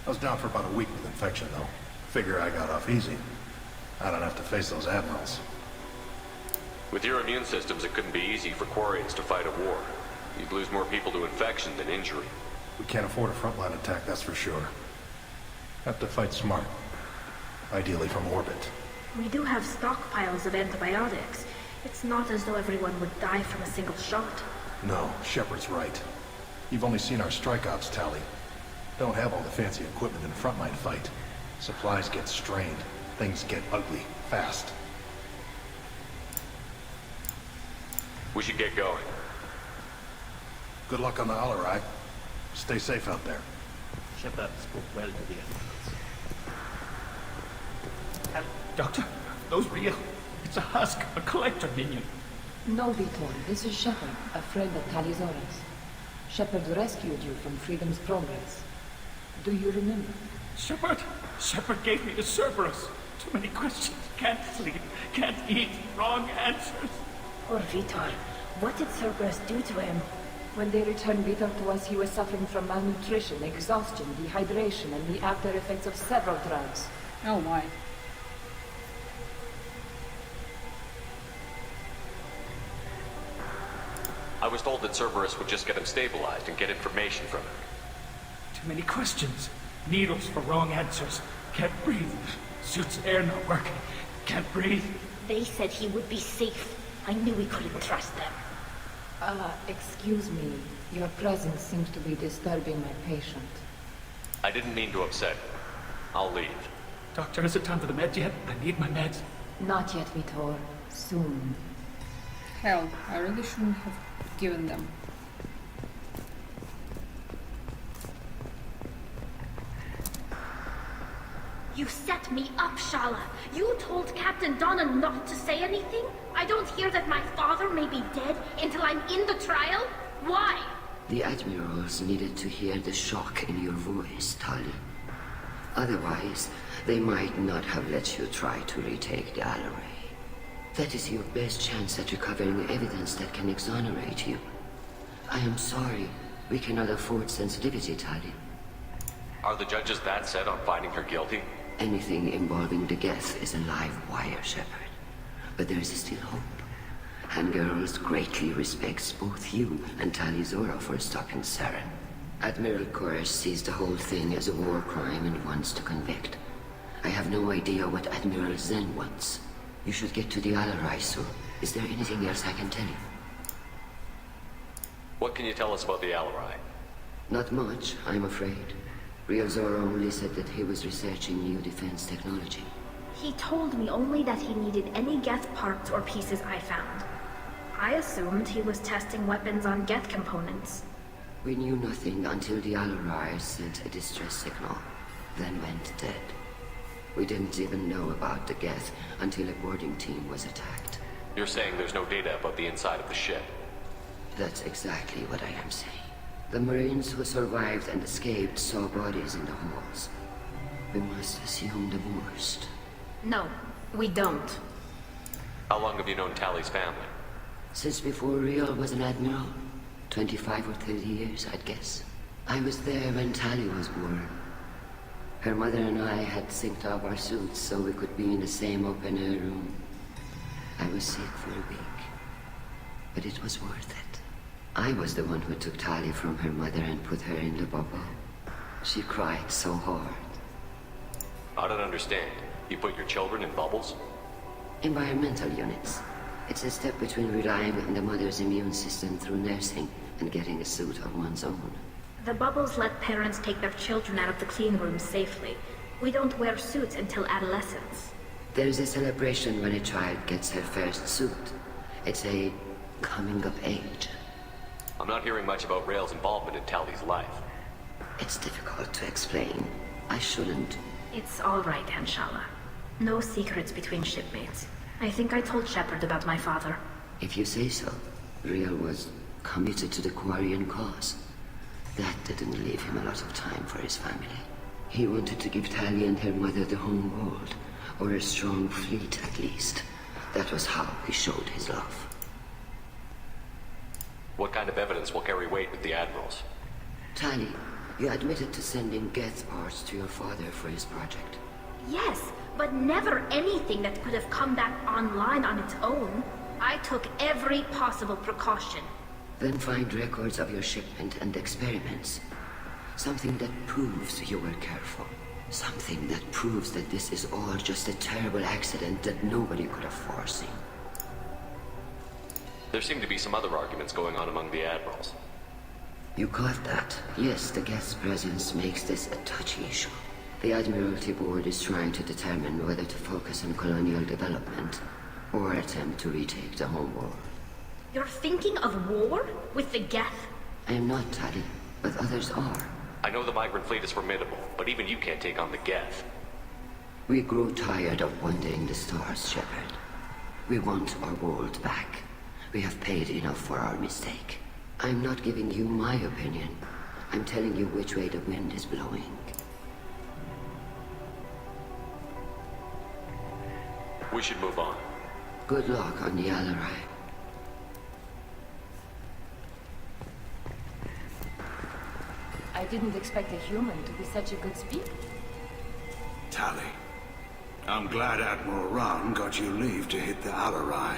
I was down for about a week with infection, though. Figure I got off easy. I don't have to face those admirals. With your immune systems, it couldn't be easy for Quarians to fight a war. You'd lose more people to infection than injury. We can't afford a frontline attack, that's for sure. Have to fight smart. Ideally from orbit. We do have stockpiles of antibiotics. It's not as though everyone would die from a single shot. No, Shepard's right. You've only seen our strike ops tally. Don't have all the fancy equipment in a frontline fight. Supplies get strained. Things get ugly, fast. We should get going. Good luck on the Alarai. Stay safe out there. Shepard spoke well to the animals. Doctor, those real. It's a husk, a collector minion. No, Vitor, this is Shepard, a friend of Talizora's. Shepard rescued you from Freedom's Progress. Do you remember? Shepard gave me to Cerberus. Too many questions. Can't sleep. Can't eat. Wrong answers. Poor Vitor. What did Cerberus do to him? When they returned Vitor to us, he was suffering from malnutrition, exhaustion, dehydration, and the after effects of several drugs. Oh my. I was told that Cerberus would just get him stabilized and get information from him. Too many questions. Needles for wrong answers. Can't breathe. Suit's air not working. Can't breathe. They said he would be safe. I knew we couldn't trust them. Excuse me. Your presence seems to be disturbing my patient. I didn't mean to upset you. I'll leave. Doctor, is it time for the meds yet? I need my meds. Not yet, Vitor. Soon. Hell, I really shouldn't have given them. You set me up, Shala. You told Captain Donna not to say anything? I don't hear that my father may be dead until I'm in the trial? Why? The admirals needed to hear the shock in your voice, Tali. Otherwise, they might not have let you try to retake the Alarai. That is your best chance at recovering evidence that can exonerate you. I am sorry. We cannot afford sensitivity, Tali. Are the judges that set on finding her guilty? Anything involving the Geth is a live wire, Shepard. But there is still hope. And girls greatly respects both you and Talizora for stopping Saren. Admiral Koresh sees the whole thing as a war crime and wants to convict. I have no idea what Admiral Zen wants. You should get to the Alarai soon. Is there anything else I can tell you? What can you tell us about the Alarai? Not much, I'm afraid. Real Zora only said that he was researching new defense technology. He told me only that he needed any Geth parts or pieces I found. I assumed he was testing weapons on Geth components. We knew nothing until the Alarai sent a distress signal, then went dead. We didn't even know about the Geth until a boarding team was attacked. You're saying there's no data about the inside of the ship? That's exactly what I am saying. The Marines who survived and escaped saw bodies in the halls. We must assume the worst. No, we don't. How long have you known Tali's family? Since before Real was an admiral. 25 or 30 years, I'd guess. I was there when Tali was born. Her mother and I had synced up our suits so we could be in the same open-air room. I was sick for a week, but it was worth it. I was the one who took Tali from her mother and put her in the bubble. She cried so hard. I don't understand. You put your children in bubbles? Environmental units. It's a step between relying on the mother's immune system through nursing and getting a suit of one's own. The bubbles let parents take their children out of the clean rooms safely. We don't wear suits until adolescence. There's a celebration when a child gets her first suit. It's a coming of age. I'm not hearing much about Rael's involvement in Tali's life. It's difficult to explain. I shouldn't. It's all right, Anshala. No secrets between shipmates. I think I told Shepard about my father. If you say so. Rael was committed to the Quarian cause. That didn't leave him a lot of time for his family. He wanted to give Tali and her mother the home world, or a strong fleet at least. That was how he showed his love. What kind of evidence will carry weight with the admirals? Tali, you admitted to sending Geth parts to your father for his project. Yes, but never anything that could have come back online on its own. I took every possible precaution. Then find records of your shipment and experiments. Something that proves you were careful. Something that proves that this is all just a terrible accident that nobody could have foreseen. There seem to be some other arguments going on among the admirals. You caught that? Yes, the guest presence makes this a touchy issue. The Admiralty Board is trying to determine whether to focus on colonial development or attempt to retake the home world. You're thinking of war? With the Geth? I am not, Tali, but others are. I know the migrant fleet is formidable, but even you can't take on the Geth. We grow tired of wandering the stars, Shepard. We want our world back. We have paid enough for our mistake. I'm not giving you my opinion. I'm telling you which way the wind is blowing. We should move on. Good luck on the Alarai. I didn't expect a human to be such a good speaker. Tali, I'm glad Admiral Rahn got you leave to hit the Alarai.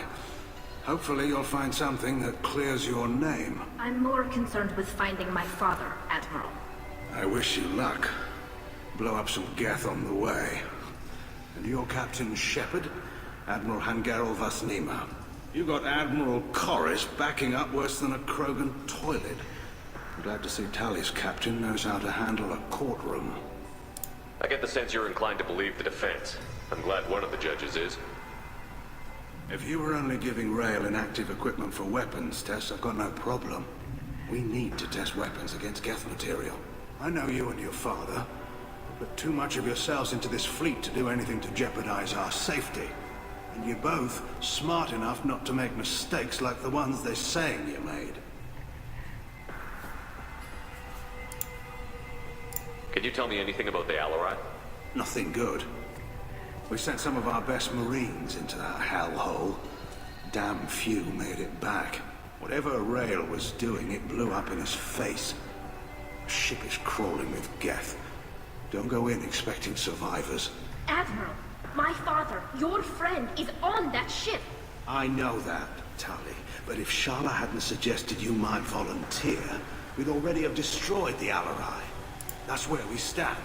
Hopefully you'll find something that clears your name. I'm more concerned with finding my father, Admiral. I wish you luck. Blow up some Geth on the way. And your Captain Shepard, Admiral Hangarel Vasnima. You got Admiral Corris backing up worse than a Krogan toilet. I'm glad to see Tali's captain knows how to handle a courtroom. I get the sense you're inclined to believe the defense. I'm glad one of the judges is. If you were only giving Rael inactive equipment for weapons tests, I've got no problem. We need to test weapons against Geth material. I know you and your father put too much of yourselves into this fleet to do anything to jeopardize our safety. And you're both smart enough not to make mistakes like the ones they're saying you made. Can you tell me anything about the Alarai? Nothing good. We sent some of our best Marines into that hellhole. Damn few made it back. Whatever Rael was doing, it blew up in his face. The ship is crawling with Geth. Don't go in expecting survivors. Admiral, my father, your friend, is on that ship. I know that, Tali. But if Shala hadn't suggested you might volunteer, we'd already have destroyed the Alarai. That's where we stand.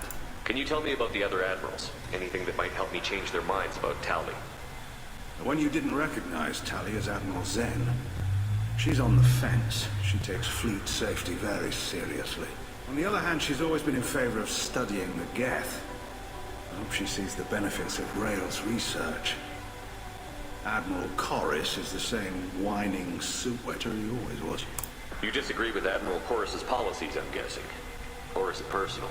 Can you tell me about the other admirals? Anything that might help me change their minds about Tali? The one you didn't recognize, Tali, is Admiral Zen. She's on the fence. She takes fleet safety very seriously. On the other hand, she's always been in favor of studying the Geth. I hope she sees the benefits of Rael's research. Admiral Corris is the same whining soup-wetter he always was. You disagree with Admiral Corris's policies, I'm guessing. Or is it personal?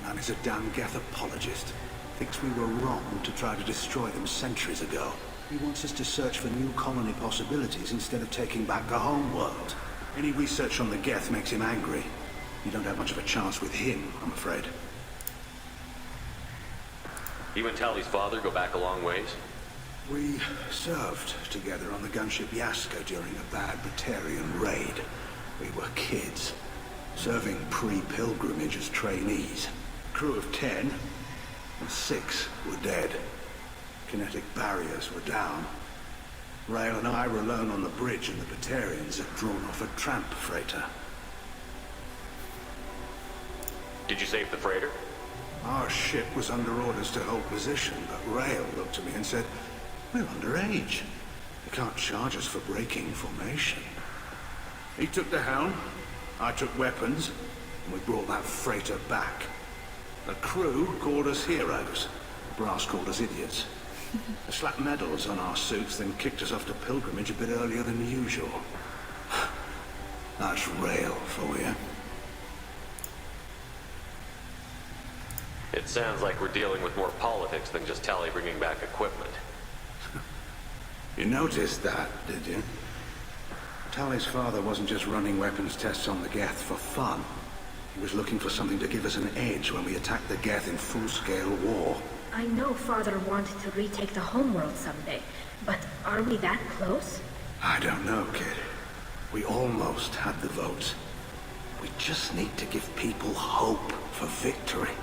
Man is a damn Geth apologist. Thinks we were wrong to try to destroy them centuries ago. He wants us to search for new colony possibilities instead of taking back the home world. Any research on the Geth makes him angry. You don't have much of a chance with him, I'm afraid. You and Tali's father go back a long ways? We served together on the gunship Yaska during a bad Batarian raid. We were kids, serving pre-pilgrimage as trainees. crew of 10, and 6 were dead. Kinetic barriers were down. Rail and I were alone on the bridge, and the Batarians had drawn off a tramp freighter. Did you save the freighter? Our ship was under orders to hold position, but Rail looked at me and said, "We're underage. They can't charge us for breaking formation." He took the helm, I took weapons, and we brought that freighter back. The crew called us heroes. The brass called us idiots. They slapped medals on our suits, then kicked us off to pilgrimage a bit earlier than usual. That's Rail for you. It sounds like we're dealing with more politics than just Tali bringing back equipment. You noticed that, did you? Tali's father wasn't just running weapons tests on the Geth for fun. He was looking for something to give us an edge when we attacked the Geth in full-scale war. I know Father wanted to retake the homeworld someday, but are we that close? I don't know, kid. We almost had the votes. We just need to give people hope for victory.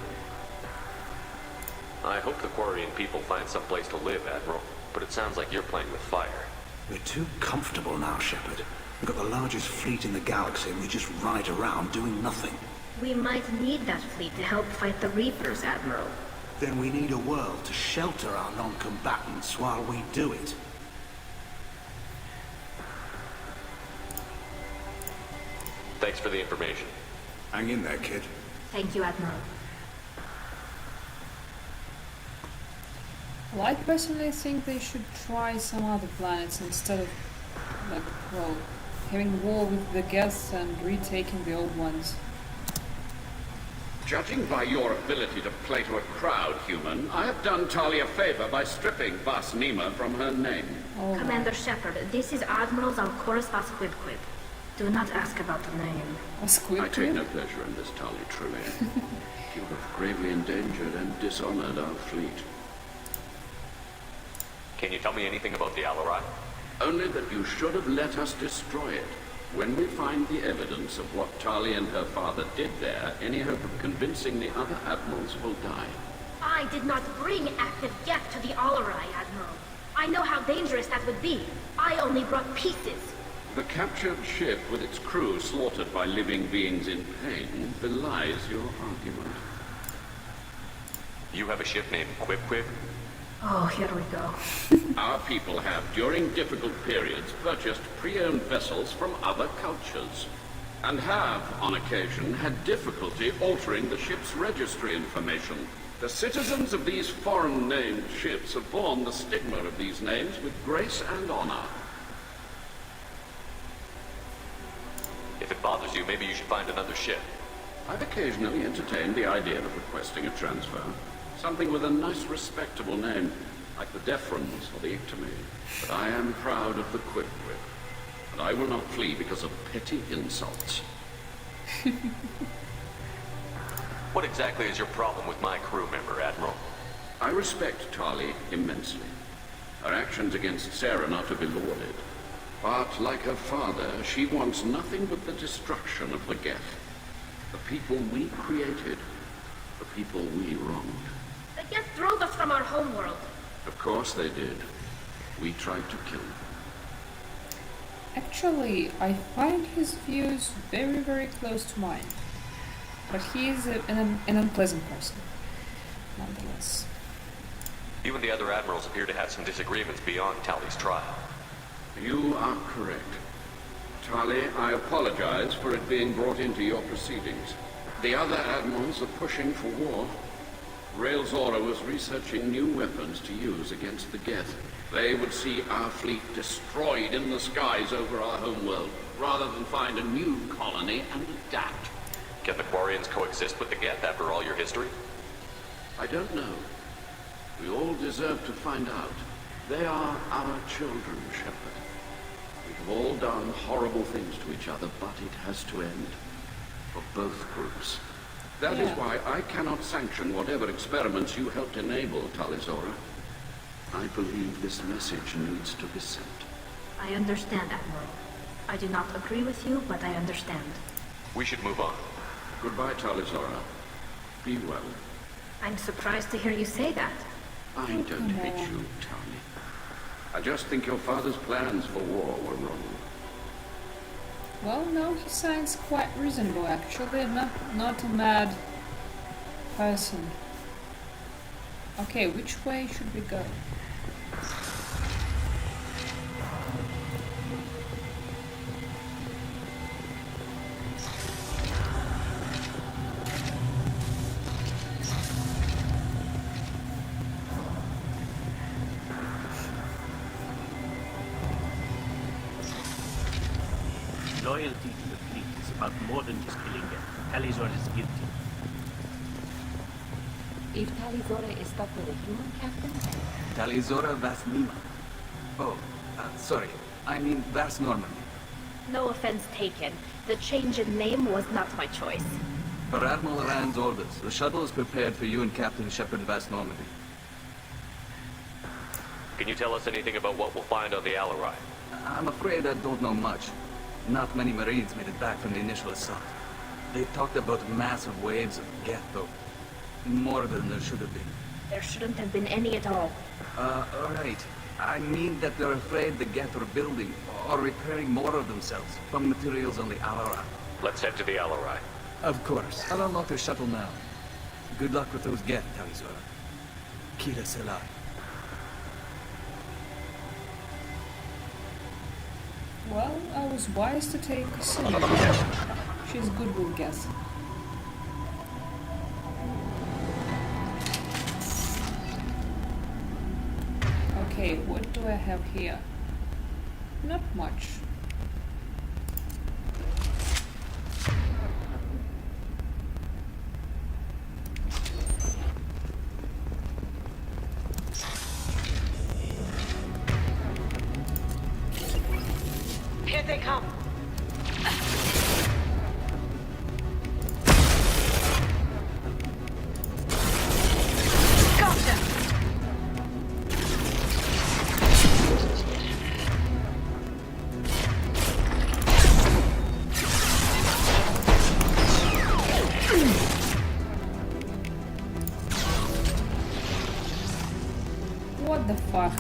I hope the Quarian people find some place to live, Admiral, but it sounds like you're playing with fire. We're too comfortable now, Shepard. We've got the largest fleet in the galaxy and we just ride around doing nothing. We might need that fleet to help fight the Reapers, Admiral. Then we need a world to shelter our non-combatants while we do it. Thanks for the information. Hang in there, kid. Thank you, Admiral. Well, I personally think they should try some other planets instead of, like, well, having war with the Geths and retaking the old ones. Judging by your ability to play to a crowd, human, I have done Tali a favor by stripping Vas Nima from her name. Oh, Commander Shepard, this is Admiral Zalkoris Vasquidquid. Do not ask about the name. I take no pleasure in this, Tali, truly. You have gravely endangered and dishonored our fleet. Can you tell me anything about the Alarai? Only that you should have let us destroy it. When we find the evidence of what Tali and her father did there, any hope of convincing the other admirals will die. I did not bring active Geth to the Alarai, Admiral. I know how dangerous that would be. I only brought pieces. The captured ship with its crew slaughtered by living beings in pain belies your argument. You have a ship named Quib Quib? Oh, here we go. Our people have, during difficult periods, purchased pre-owned vessels from other cultures, and have, on occasion, had difficulty altering the ship's registry information. The citizens of these foreign-named ships have borne the stigma of these names with grace and honor. If it bothers you, maybe you should find another ship. I've occasionally entertained the idea of requesting a transfer. Something with a nice, respectable name, like the Defrons or the Ictomy. But I am proud of the Quib Quib, and I will not flee because of petty insults. What exactly is your problem with my crew member, Admiral? I respect Tali immensely. Her actions against Saren are to be lauded. But, like her father, she wants nothing but the destruction of the Geth. The people we created, the people we wronged. The Geth drove us from our homeworld. Of course they did. We tried to kill them. Actually, I find his views very, very close to mine. But he is an unpleasant person, nonetheless. You and the other admirals appear to have some disagreements beyond Tali's trial. You are correct. Tali, I apologize for it being brought into your proceedings. The other admirals are pushing for war. Rail Zora was researching new weapons to use against the Geth. They would see our fleet destroyed in the skies over our homeworld, rather than find a new colony and adapt. Can the Quarians coexist with the Geth after all your history? I don't know. We all deserve to find out. They are our children, Shepard. We have all done horrible things to each other, but it has to end. For both groups. That is why I cannot sanction whatever experiments you helped enable, Talizora. I believe this message needs to be sent. I understand, Admiral. I do not agree with you, but I understand. We should move on. Goodbye, Talizora. Be well. I'm surprised to hear you say that. I don't hate you, Tali. I just think your father's plans for war were wrong. Well, no, he sounds quite reasonable actually, not a mad person. Okay, which way should we go? Loyalty to the fleet is about more than just killing them. Talizor is guilty. If Talizora is stuck with a human captain, Talizora Vas Nima. Oh, sorry. I mean Vas Normandy. No offense taken. The change in name was not my choice. Per Admiral Rand's orders, the shuttle is prepared for you and Captain Shepard Vas Normandy. Can you tell us anything about what we'll find on the Alarai? I'm afraid I don't know much. Not many Marines made it back from the initial assault. They talked about massive waves of Geth, though. More than there should have been. There shouldn't have been any at all. Alright. I mean that they're afraid the Geth are building or repairing more of themselves from materials on the Alarai. Let's head to the Alarai. Of course. I'll unlock the shuttle now. Good luck with those Geth, Talizora. Kira Selah. Well, I was wise to take Celia. She's good with gas. Okay, what do I have here? Not much. Here they come. Gotcha. What the fuck?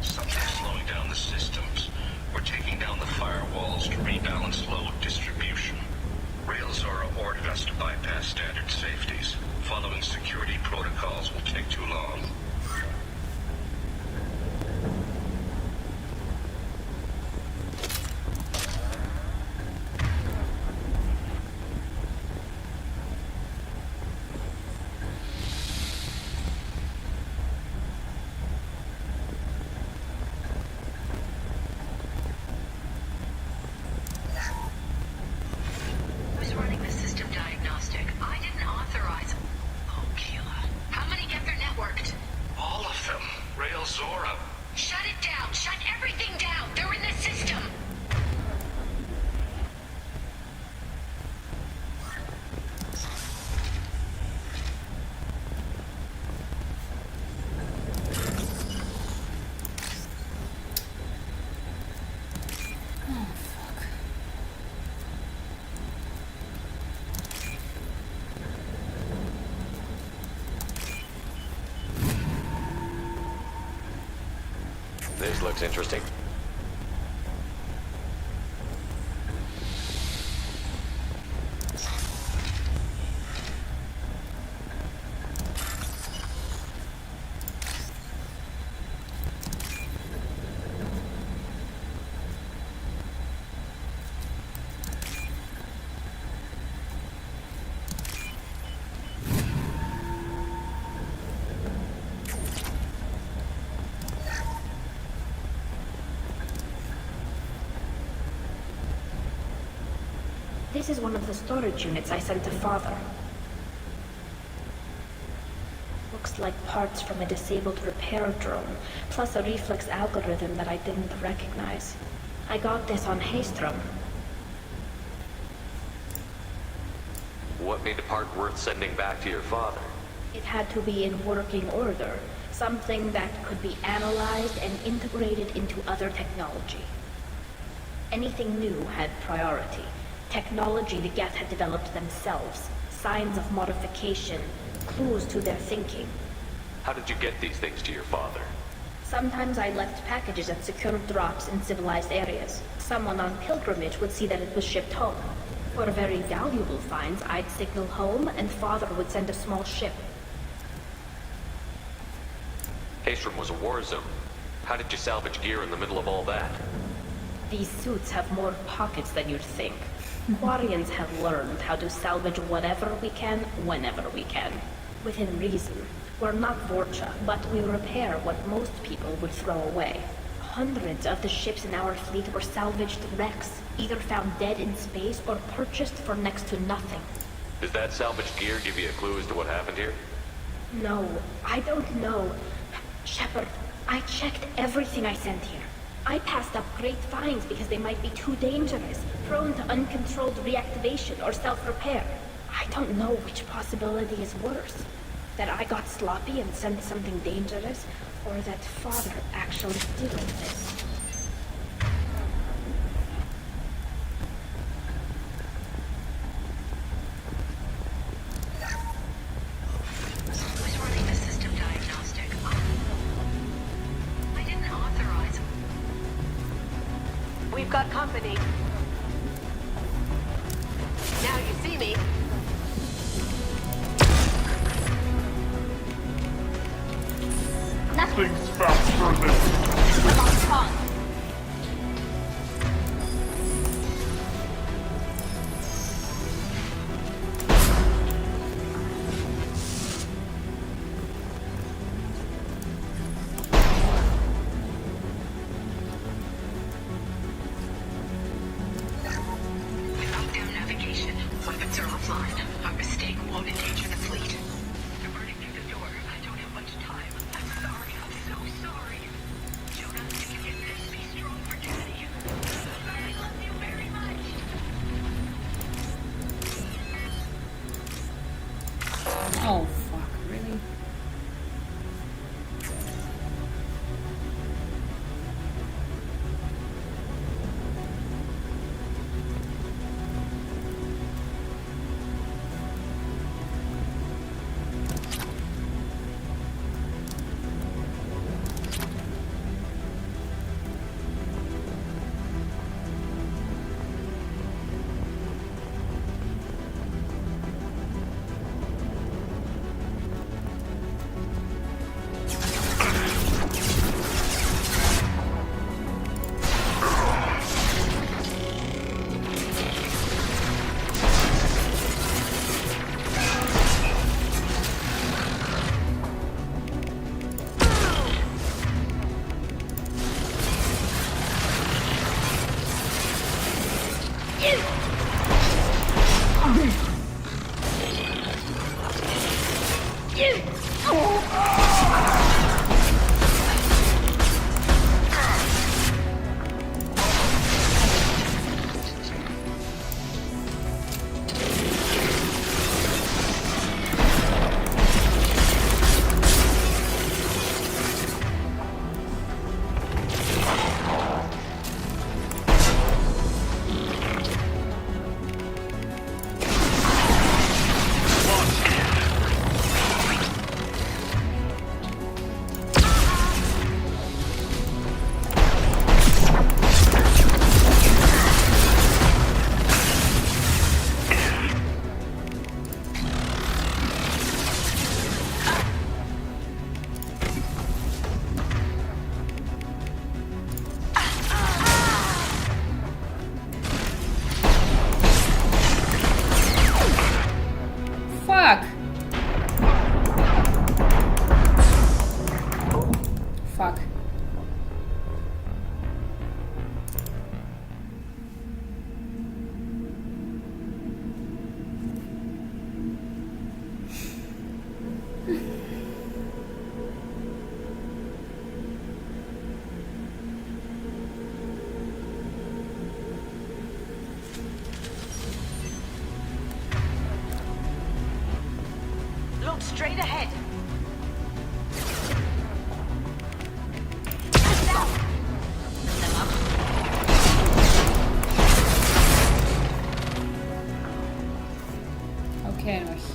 Something's slowing down the systems. We're taking down the firewalls to rebalance load distribution. Railzora ordered us to bypass standard safeties. Following security protocols will take too long. Who's running the system diagnostic? I didn't authorize. Oh, Keela. How many get their networked? All of them. Railzora. Shut it down. Shut everything down. They're in the system. This looks interesting. This is one of the storage units I sent to Father. Looks like parts from a disabled repair drone, plus a reflex algorithm that I didn't recognize. I got this on Haystrom. What made a part worth sending back to your father? It had to be in working order, something that could be analyzed and integrated into other technology. Anything new had priority. Technology the Geth had developed themselves, signs of modification, clues to their thinking. How did you get these things to your father? Sometimes I left packages at secure drops in civilized areas. Someone on pilgrimage would see that it was shipped home. For very valuable finds, I'd signal home and Father would send a small ship. Haystrom was a war zone. How did you salvage gear in the middle of all that? These suits have more pockets than you'd think. Quarians have learned how to salvage whatever we can, whenever we can. Within reason. We're not Vorcha, but we repair what most people would throw away. Hundreds of the ships in our fleet were salvaged wrecks, either found dead in space or purchased for next to nothing. Does that salvaged gear give you a clue as to what happened here? No, I don't know. Shepard, I checked everything I sent here. I passed up great finds because they might be too dangerous, prone to uncontrolled reactivation or self-repair. I don't know which possibility is worse. That I got sloppy and sent something dangerous, or that Father actually did all this. Who's running the system diagnostic? I didn't authorize. We've got company. Now you see me. Nothing's faster than... Without their navigation, weapons are offline. Our mistake won't endanger the fleet. They're burning through the door. I don't have much time. I'm sorry. I'm so sorry. Jonah, if you get this,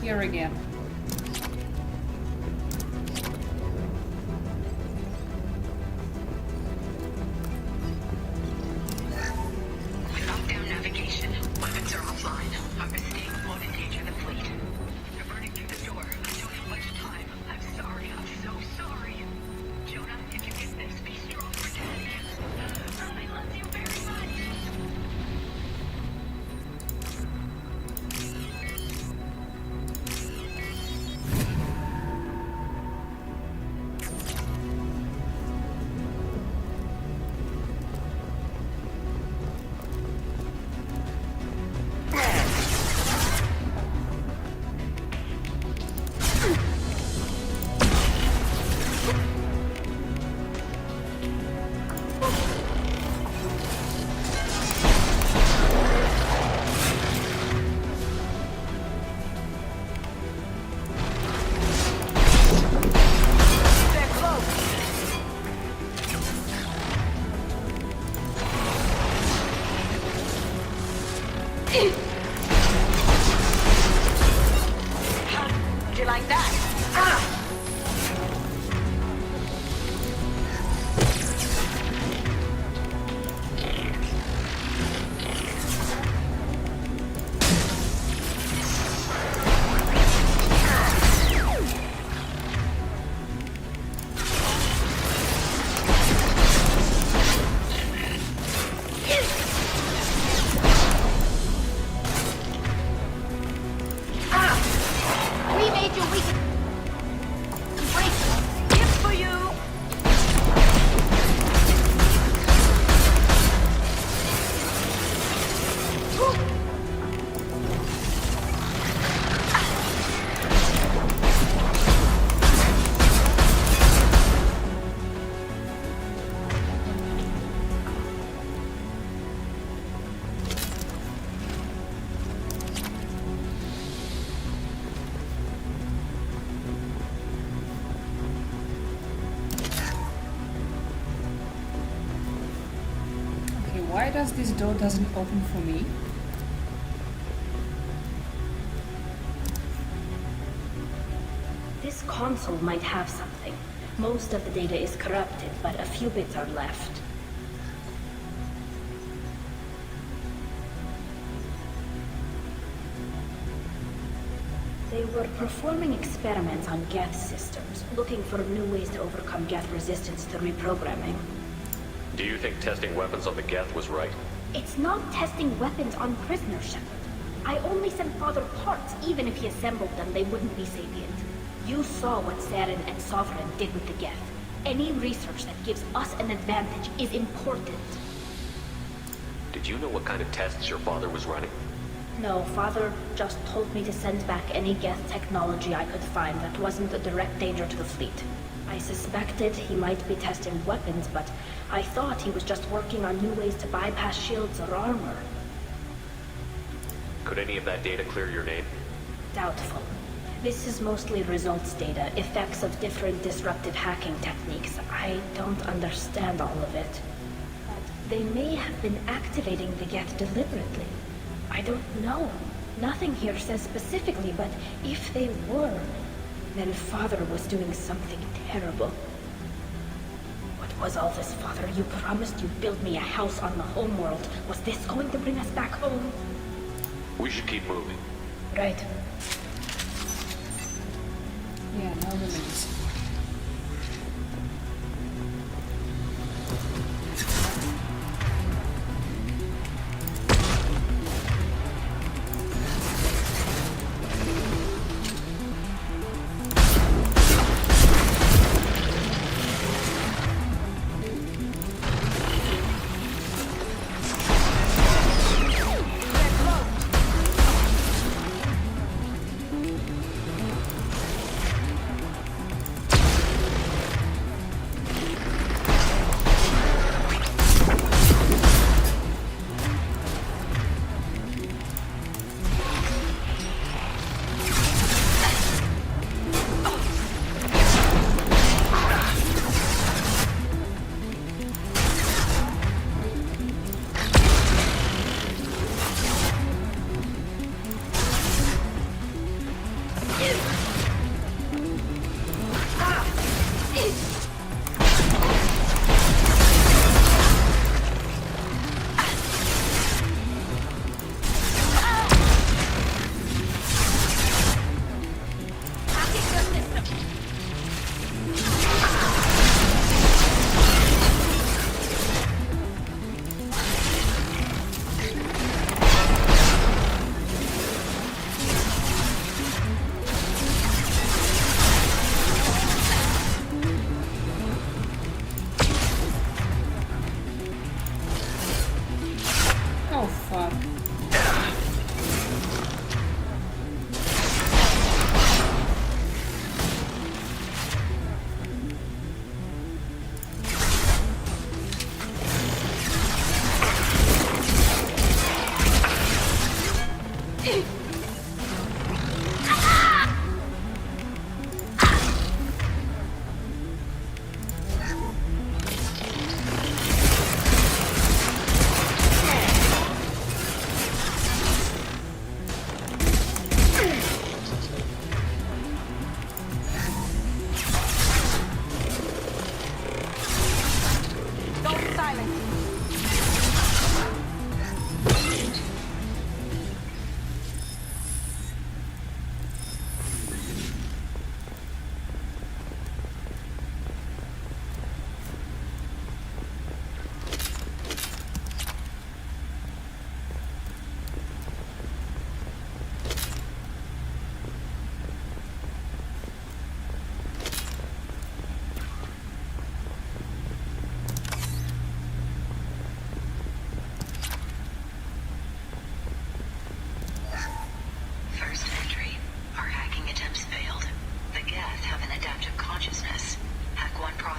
here again. Lockdown navigation. Weapons are offline. Our mistake won't endanger the fleet. They're burning through the door. I don't have much time. I'm sorry. I'm so sorry. Jonah, if you get this, be strong for Daddy. I love you very much. How'd you like that? We made you weak. Break. Gift for you. Okay, why does this door doesn't open for me? This console might have something. Most of the data is corrupted, but a few bits are left. They were performing experiments on Geth systems, looking for new ways to overcome Geth resistance to reprogramming. Do you think testing weapons on the Geth was right? It's not testing weapons on prisoners, Shepard. I only sent Father parts. Even if he assembled them, they wouldn't be sapient. You saw what Saren and Sovereign did with the Geth. Any research that gives us an advantage is important. Did you know what kind of tests your father was running? No, Father just told me to send back any Geth technology I could find that wasn't a direct danger to the fleet. I suspected he might be testing weapons, but I thought he was just working on new ways to bypass shields or armor. Could any of that data clear your name? Doubtful. This is mostly results data, effects of different disruptive hacking techniques. I don't understand all of it. But they may have been activating the Geth deliberately. I don't know. Nothing here says specifically, but if they were, then Father was doing something terrible. What was all this, Father? You promised you'd build me a house on the homeworld. Was this going to bring us back home? We should keep moving. Right. Yeah, no remains.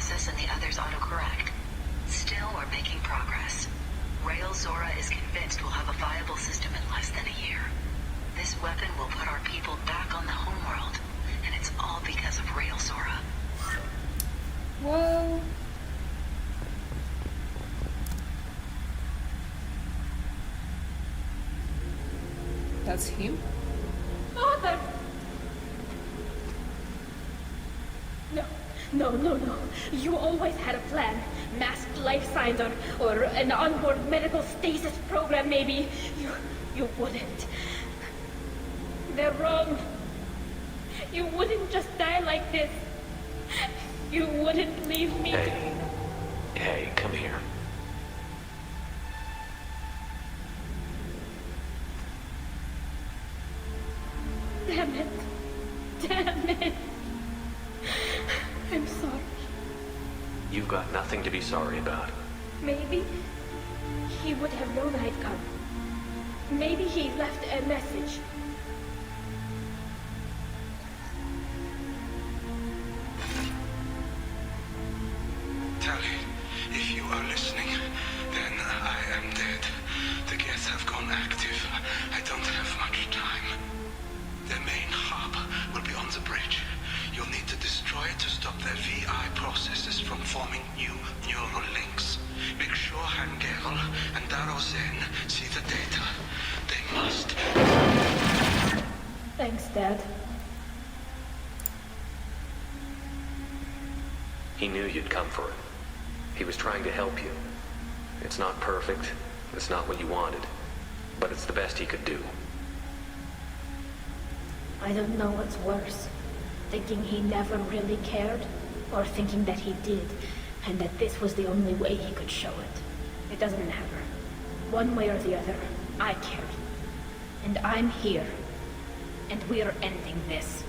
process and the others autocorrect. Still, we're making progress. Rail Zora is convinced we'll have a viable system in less than a year. This weapon will put our people back on the homeworld, and it's all because of Rail Zora. Whoa. That's him? Father! No. You always had a plan. Masked life signs or an onboard medical stasis program, maybe. You wouldn't. They're wrong. You wouldn't just die like this. You wouldn't leave me. Hey, come here. Damn it. I'm sorry. You've got nothing to be sorry about. Maybe he would have known I'd come. Maybe he left a message. Tally, if you are listening, then I am dead. The Geth have gone active. I don't have much time. Their main hub will be on the bridge. You'll need to destroy it to stop their VI processes from forming new neural links. Make sure Hangerl and Daro Zen see the data. They must. Thanks, Dad. He knew you'd come for it. He was trying to help you. It's not perfect. It's not what you wanted. But it's the best he could do. I don't know what's worse. Thinking he never really cared, or thinking that he did, and that this was the only way he could show it. It doesn't matter. One way or the other, I cared. And I'm here. And we're ending this.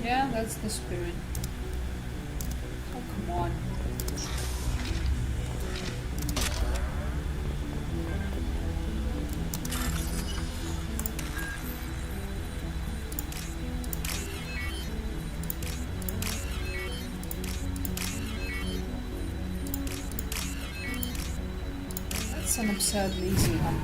Yeah, that's the spirit. Oh, come on. That's an absurdly easy one.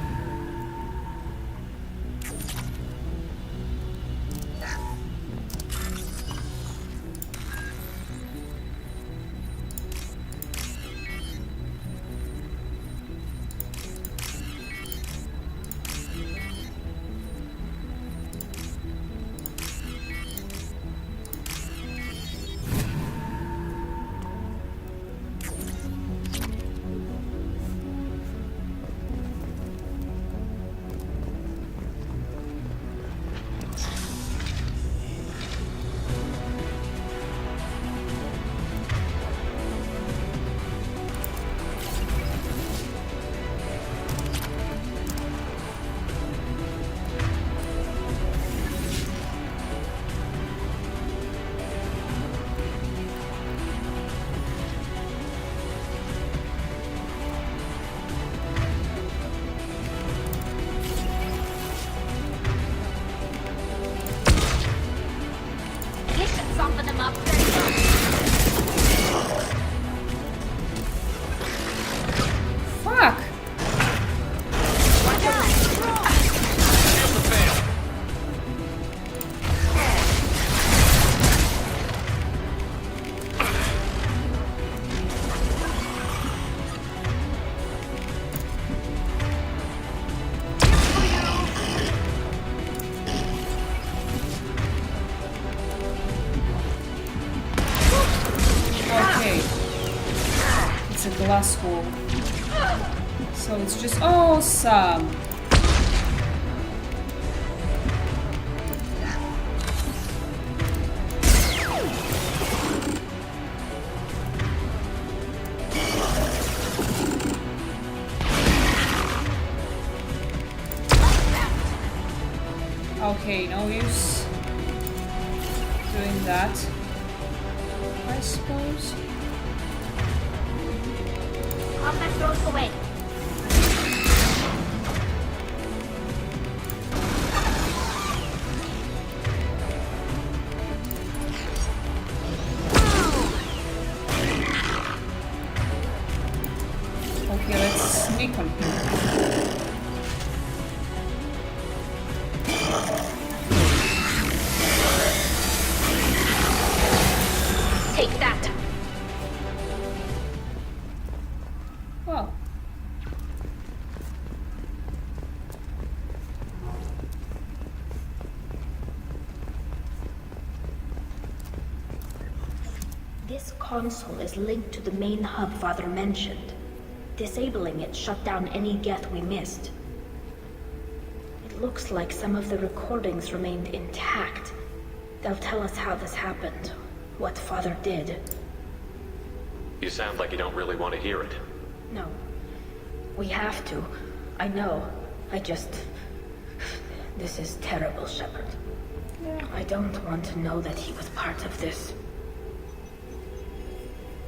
Fuck! Okay. It's a glass wall. So it's just awesome. Okay, no use doing that, I suppose. Combat drones away. weak on him. Take that. Well. This console is linked to the main hub Father mentioned. Disabling it shut down any Geth we missed. It looks like some of the recordings remained intact. They'll tell us how this happened, what Father did. You sound like you don't really want to hear it. No. We have to. I know. This is terrible, Shepard. Yeah. I don't want to know that he was part of this.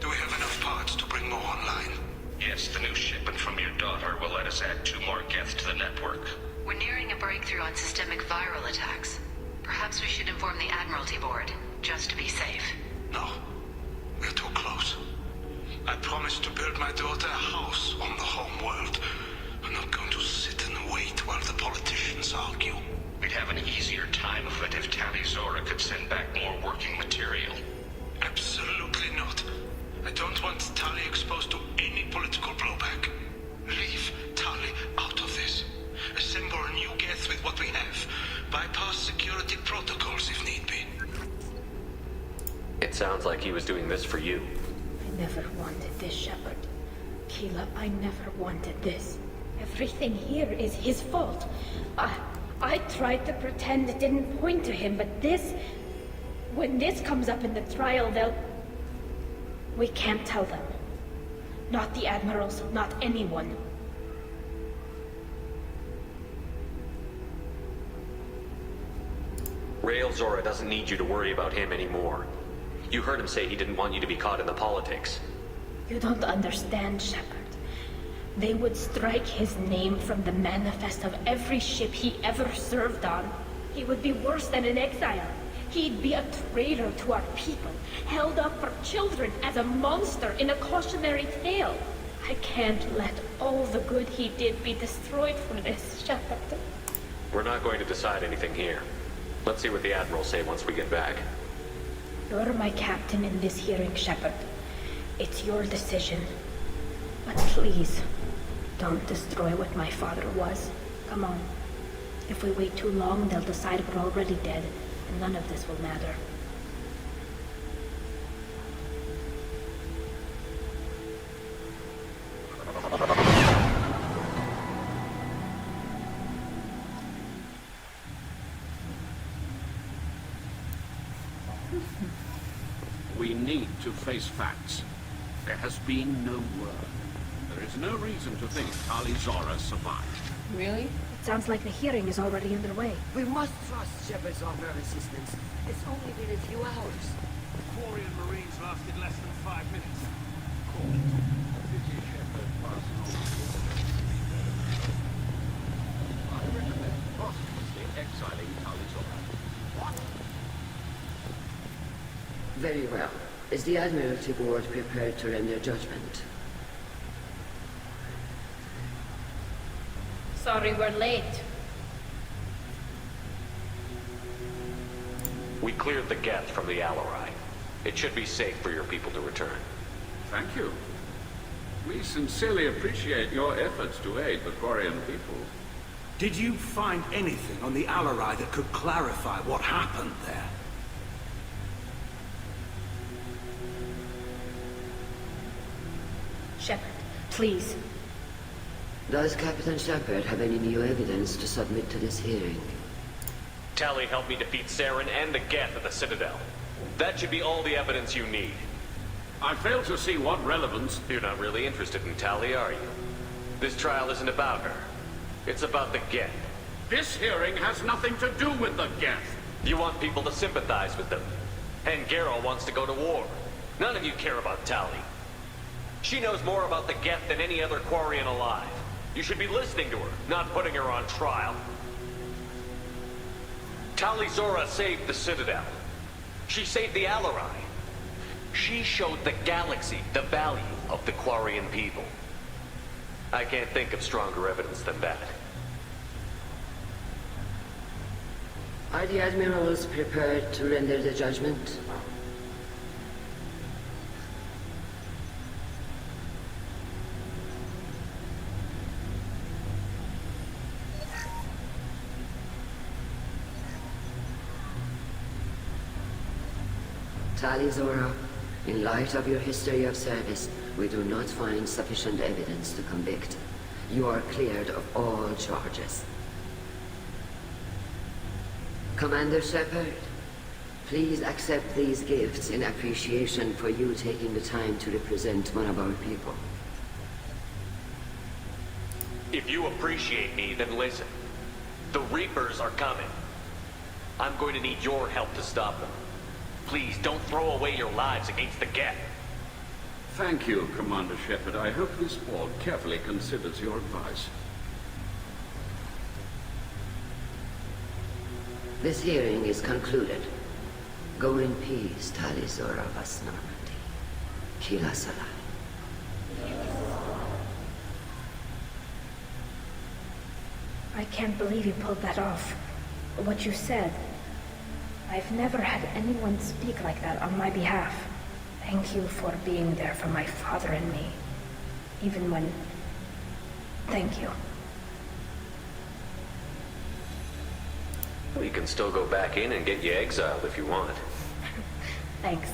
Do we have enough parts to bring more online? Yes, the new shipment from your daughter will let us add 2 more Geth to the network. We're nearing a breakthrough on systemic viral attacks. Perhaps we should inform the Admiralty Board, just to be safe. No. We're too close. I promised to build my daughter a house on the home world. I'm not going to sit and wait while the politicians argue. We'd have an easier time of it if Tali Zora could send back more working material. Absolutely not. I don't want Tali exposed to any political blowback. Leave Tali out of this. Assemble a new Geth with what we have. Bypass security protocols if need be. It sounds like he was doing this for you. I never wanted this, Shepard. Keela, I never wanted this. Everything here is his fault. I tried to pretend it didn't point to him, but this... When this comes up in the trial, they'll... We can't tell them. Not the admirals, not anyone. Rael Zora doesn't need you to worry about him anymore. You heard him say he didn't want you to be caught in the politics. You don't understand, Shepard. They would strike his name from the manifest of every ship he ever served on. He would be worse than an exile. He'd be a traitor to our people, held up for children as a monster in a cautionary tale. I can't let all the good he did be destroyed for this, Shepard. We're not going to decide anything here. Let's see what the Admirals say once we get back. You're my captain in this hearing, Shepard. It's your decision. But please, don't destroy what my father was. Come on. If we wait too long, they'll decide we're already dead, and none of this will matter. We need to face facts. There has been no word. There is no reason to think Tali Zora survived. Really? It sounds like the hearing is already underway. We must trust Shepard's offer of assistance. It's only been a few hours. Quarian Marines lasted less than 5 minutes. I recommend possibly exiling Tali Zora. What? Very well. Is the Admiralty Board prepared to render judgment? Sorry we're late. We cleared the Geth from the Alarai. It should be safe for your people to return. Thank you. We sincerely appreciate your efforts to aid the Quarian people. Did you find anything on the Alarai that could clarify what happened there? Shepard, please. Does Captain Shepard have any new evidence to submit to this hearing? Tali helped me defeat Saren and the Geth at the Citadel. That should be all the evidence you need. I fail to see what relevance... You're not really interested in Tali, are you? This trial isn't about her. It's about the Geth. This hearing has nothing to do with the Geth. You want people to sympathize with them. And Geralt wants to go to war. None of you care about Tali. She knows more about the Geth than any other Quarian alive. You should be listening to her, not putting her on trial. Tali Zora saved the Citadel. She saved the Alarai. She showed the galaxy the value of the Quarian people. I can't think of stronger evidence than that. Are the admirals prepared to render the judgment? Tali Zora, in light of your history of service, we do not find sufficient evidence to convict. You are cleared of all charges. Commander Shepard, please accept these gifts in appreciation for you taking the time to represent one of our people. If you appreciate me, then listen. The Reapers are coming. I'm going to need your help to stop them. Please, don't throw away your lives against the Geth. Thank you, Commander Shepard. I hope this board carefully considers your advice. This hearing is concluded. Go in peace, Tali Zora Vas Normandy. Kila Salah. I can't believe you pulled that off. What you said. I've never had anyone speak like that on my behalf. Thank you for being there for my father and me. Even when... Thank you. We can still go back in and get you exiled if you want. Thanks.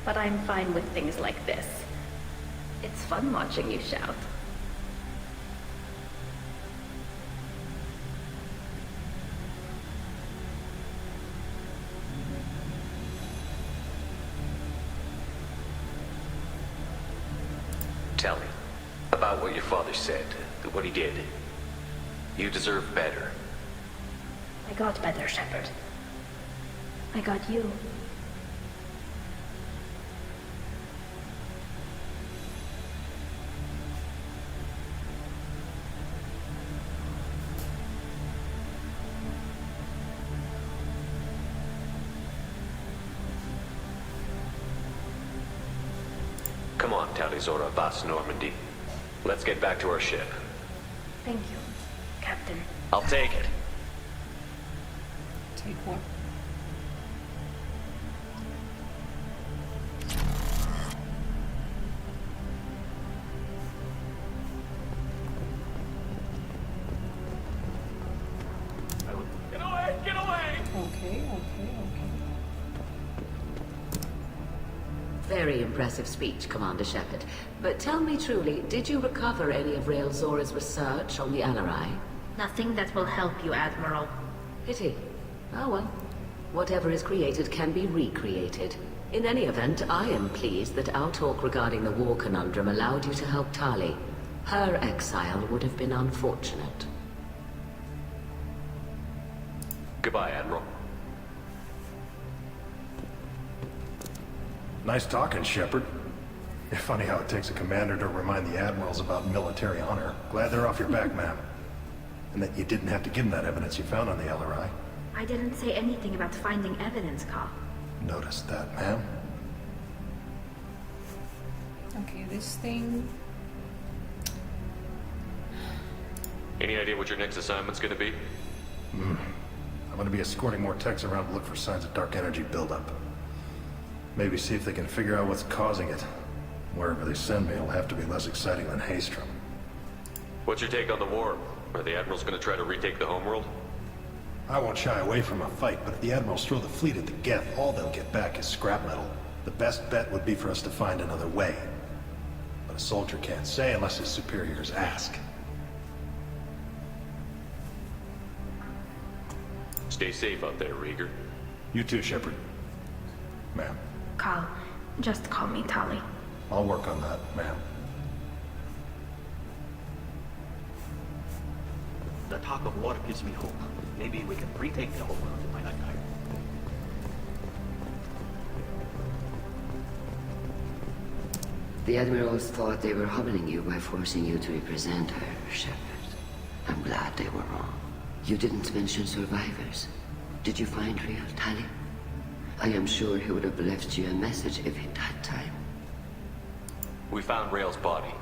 But I'm fine with things like this. It's fun watching you shout. Tell me about what your father said, what he did. You deserve better. I got better, Shepard. I got you. Come on, Tali Zora Vas Normandy. Let's get back to our ship. Thank you, Captain. I'll take it. Take what? Get away! Get away! Okay. Very impressive speech, Commander Shepard. But tell me truly, did you recover any of Rael Zora's research on the Alarai? Nothing that will help you, Admiral. Pity. Oh well. Whatever is created can be recreated. In any event, I am pleased that our talk regarding the war conundrum allowed you to help Tali. Her exile would have been unfortunate. Goodbye, Admiral. Nice talking, Shepard. Funny how it takes a commander to remind the admirals about military honor. Glad they're off your back, ma'am. And that you didn't have to give them that evidence you found on the LRI. I didn't say anything about finding evidence, Carl. Noticed that, ma'am. Okay, this thing... Any idea what your next assignment's gonna be? I'm gonna be escorting more techs around to look for signs of dark energy buildup. Maybe see if they can figure out what's causing it. Wherever they send me, it'll have to be less exciting than Haystrom. What's your take on the war? Are the Admirals gonna try to retake the homeworld? I won't shy away from a fight, but if the Admirals throw the fleet at the Geth, all they'll get back is scrap metal. The best bet would be for us to find another way. But a soldier can't say unless his superiors ask. Stay safe out there, Rieger. You too, Shepard. Ma'am. Carl, just call me Tali. I'll work on that, ma'am. The talk of war gives me hope. Maybe we can retake the whole world in my lifetime. The Admirals thought they were humbling you by forcing you to represent her, Shepard. I'm glad they were wrong. You didn't mention survivors. Did you find real Tali? I am sure he would have left you a message if he'd had time. We found Rael's body.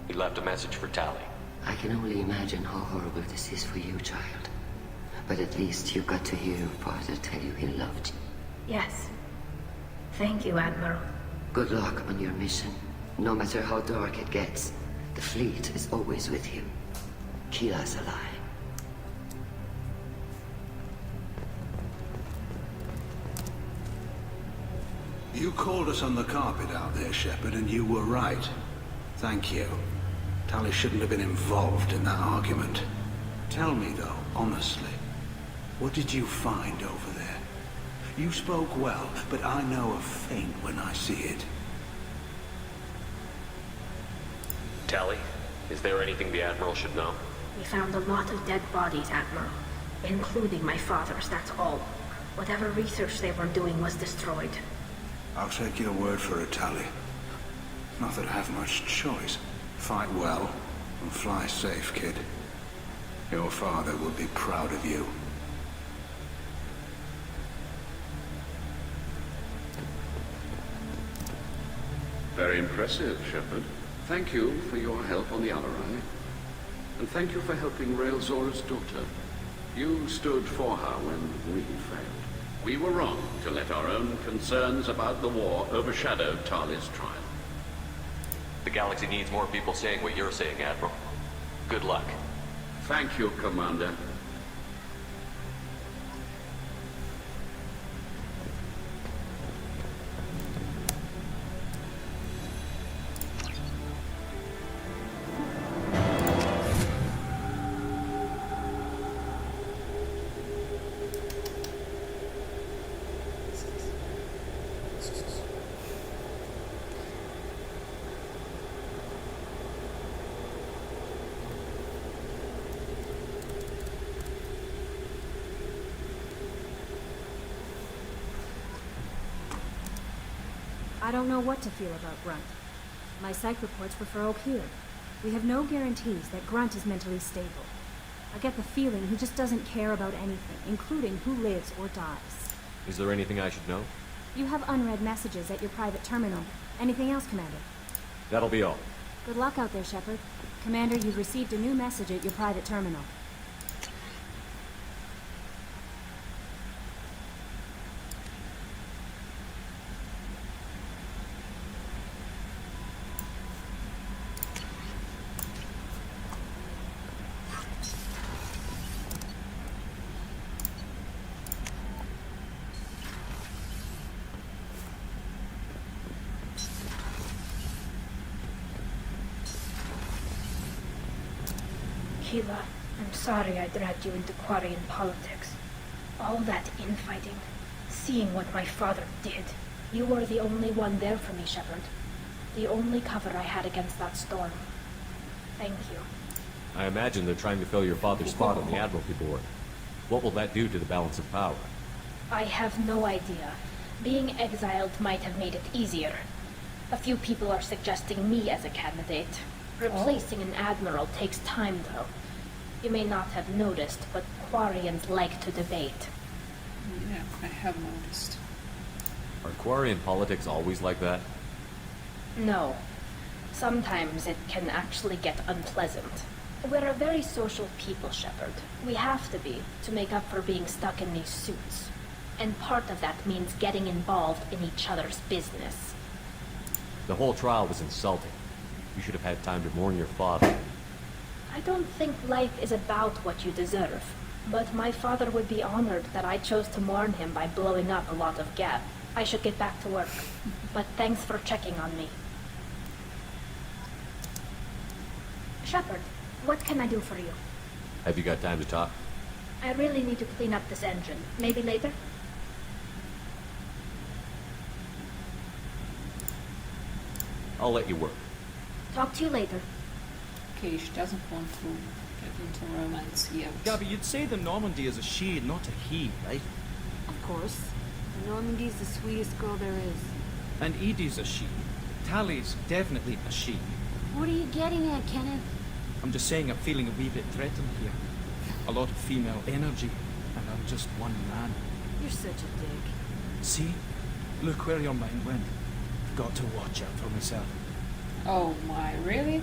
He left a message for Tali. I can only imagine how horrible this is for you, child. But at least you got to hear your father tell you he loved you. Yes. Thank you, Admiral. Good luck on your mission. No matter how dark it gets, the fleet is always with you. Kila's alive. You called us on the carpet out there, Shepard, and you were right. Thank you. Tali shouldn't have been involved in that argument. Tell me, though, honestly, what did you find over there? You spoke well, but I know a feint when I see it. Tali, is there anything the Admiral should know? We found a lot of dead bodies, Admiral. Including my father's, that's all. Whatever research they were doing was destroyed. I'll take your word for it, Tali. Not that I have much choice. Fight well, and fly safe, kid. Your father would be proud of you. Very impressive, Shepard. Thank you for your help on the Alarai. And thank you for helping Raelzora's daughter. You stood for her when we failed. We were wrong to let our own concerns about the war overshadow Tali's trial. The galaxy needs more people saying what you're saying, Admiral. Good luck. Thank you, Commander. I don't know what to feel about Grunt. My psych reports refer Oak here. We have no guarantees that Grunt is mentally stable. I get the feeling he just doesn't care about anything, including who lives or dies. Is there anything I should know? You have unread messages at your private terminal. Anything else, Commander? That'll be all. Good luck out there, Shepard. Commander, you've received a new message at your private terminal. Keela, I'm sorry I dragged you into Quarian politics. All that infighting, seeing what my father did. You were the only one there for me, Shepard. The only cover I had against that storm. Thank you. I imagine they're trying to fill your father's spot on the Admiralty Board. What will that do to the balance of power? I have no idea. Being exiled might have made it easier. A few people are suggesting me as a candidate. Replacing an admiral takes time, though. You may not have noticed, but Quarians like to debate. Yeah, I have noticed. Are Quarian politics always like that? No. Sometimes it can actually get unpleasant. We're a very social people, Shepard. We have to be, to make up for being stuck in these suits. And part of that means getting involved in each other's business. The whole trial was insulting. You should have had time to mourn your father. I don't think life is about what you deserve. But my father would be honored that I chose to mourn him by blowing up a lot of gas. I should get back to work. But thanks for checking on me. Shepard, what can I do for you? Have you got time to talk? I really need to clean up this engine. Maybe later? I'll let you work. Talk to you later. Okay, she doesn't want to get into romance yet. Gabby, you'd say the Normandy is a she, not a he, right? Of course. Normandy's the sweetest girl there is. And Edie's a she. Tali's definitely a she. What are you getting at, Kenneth? I'm just saying I'm feeling a wee bit threatened here. A lot of female energy, and I'm just one man. You're such a dick. See? Look where your mind went. Got to watch out for myself. Oh my, really?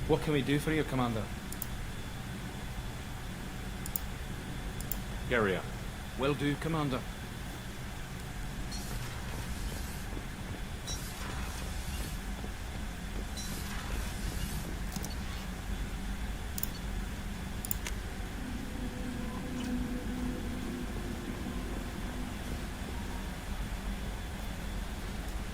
What can we do for you, Commander? Carry on. Will do, Commander.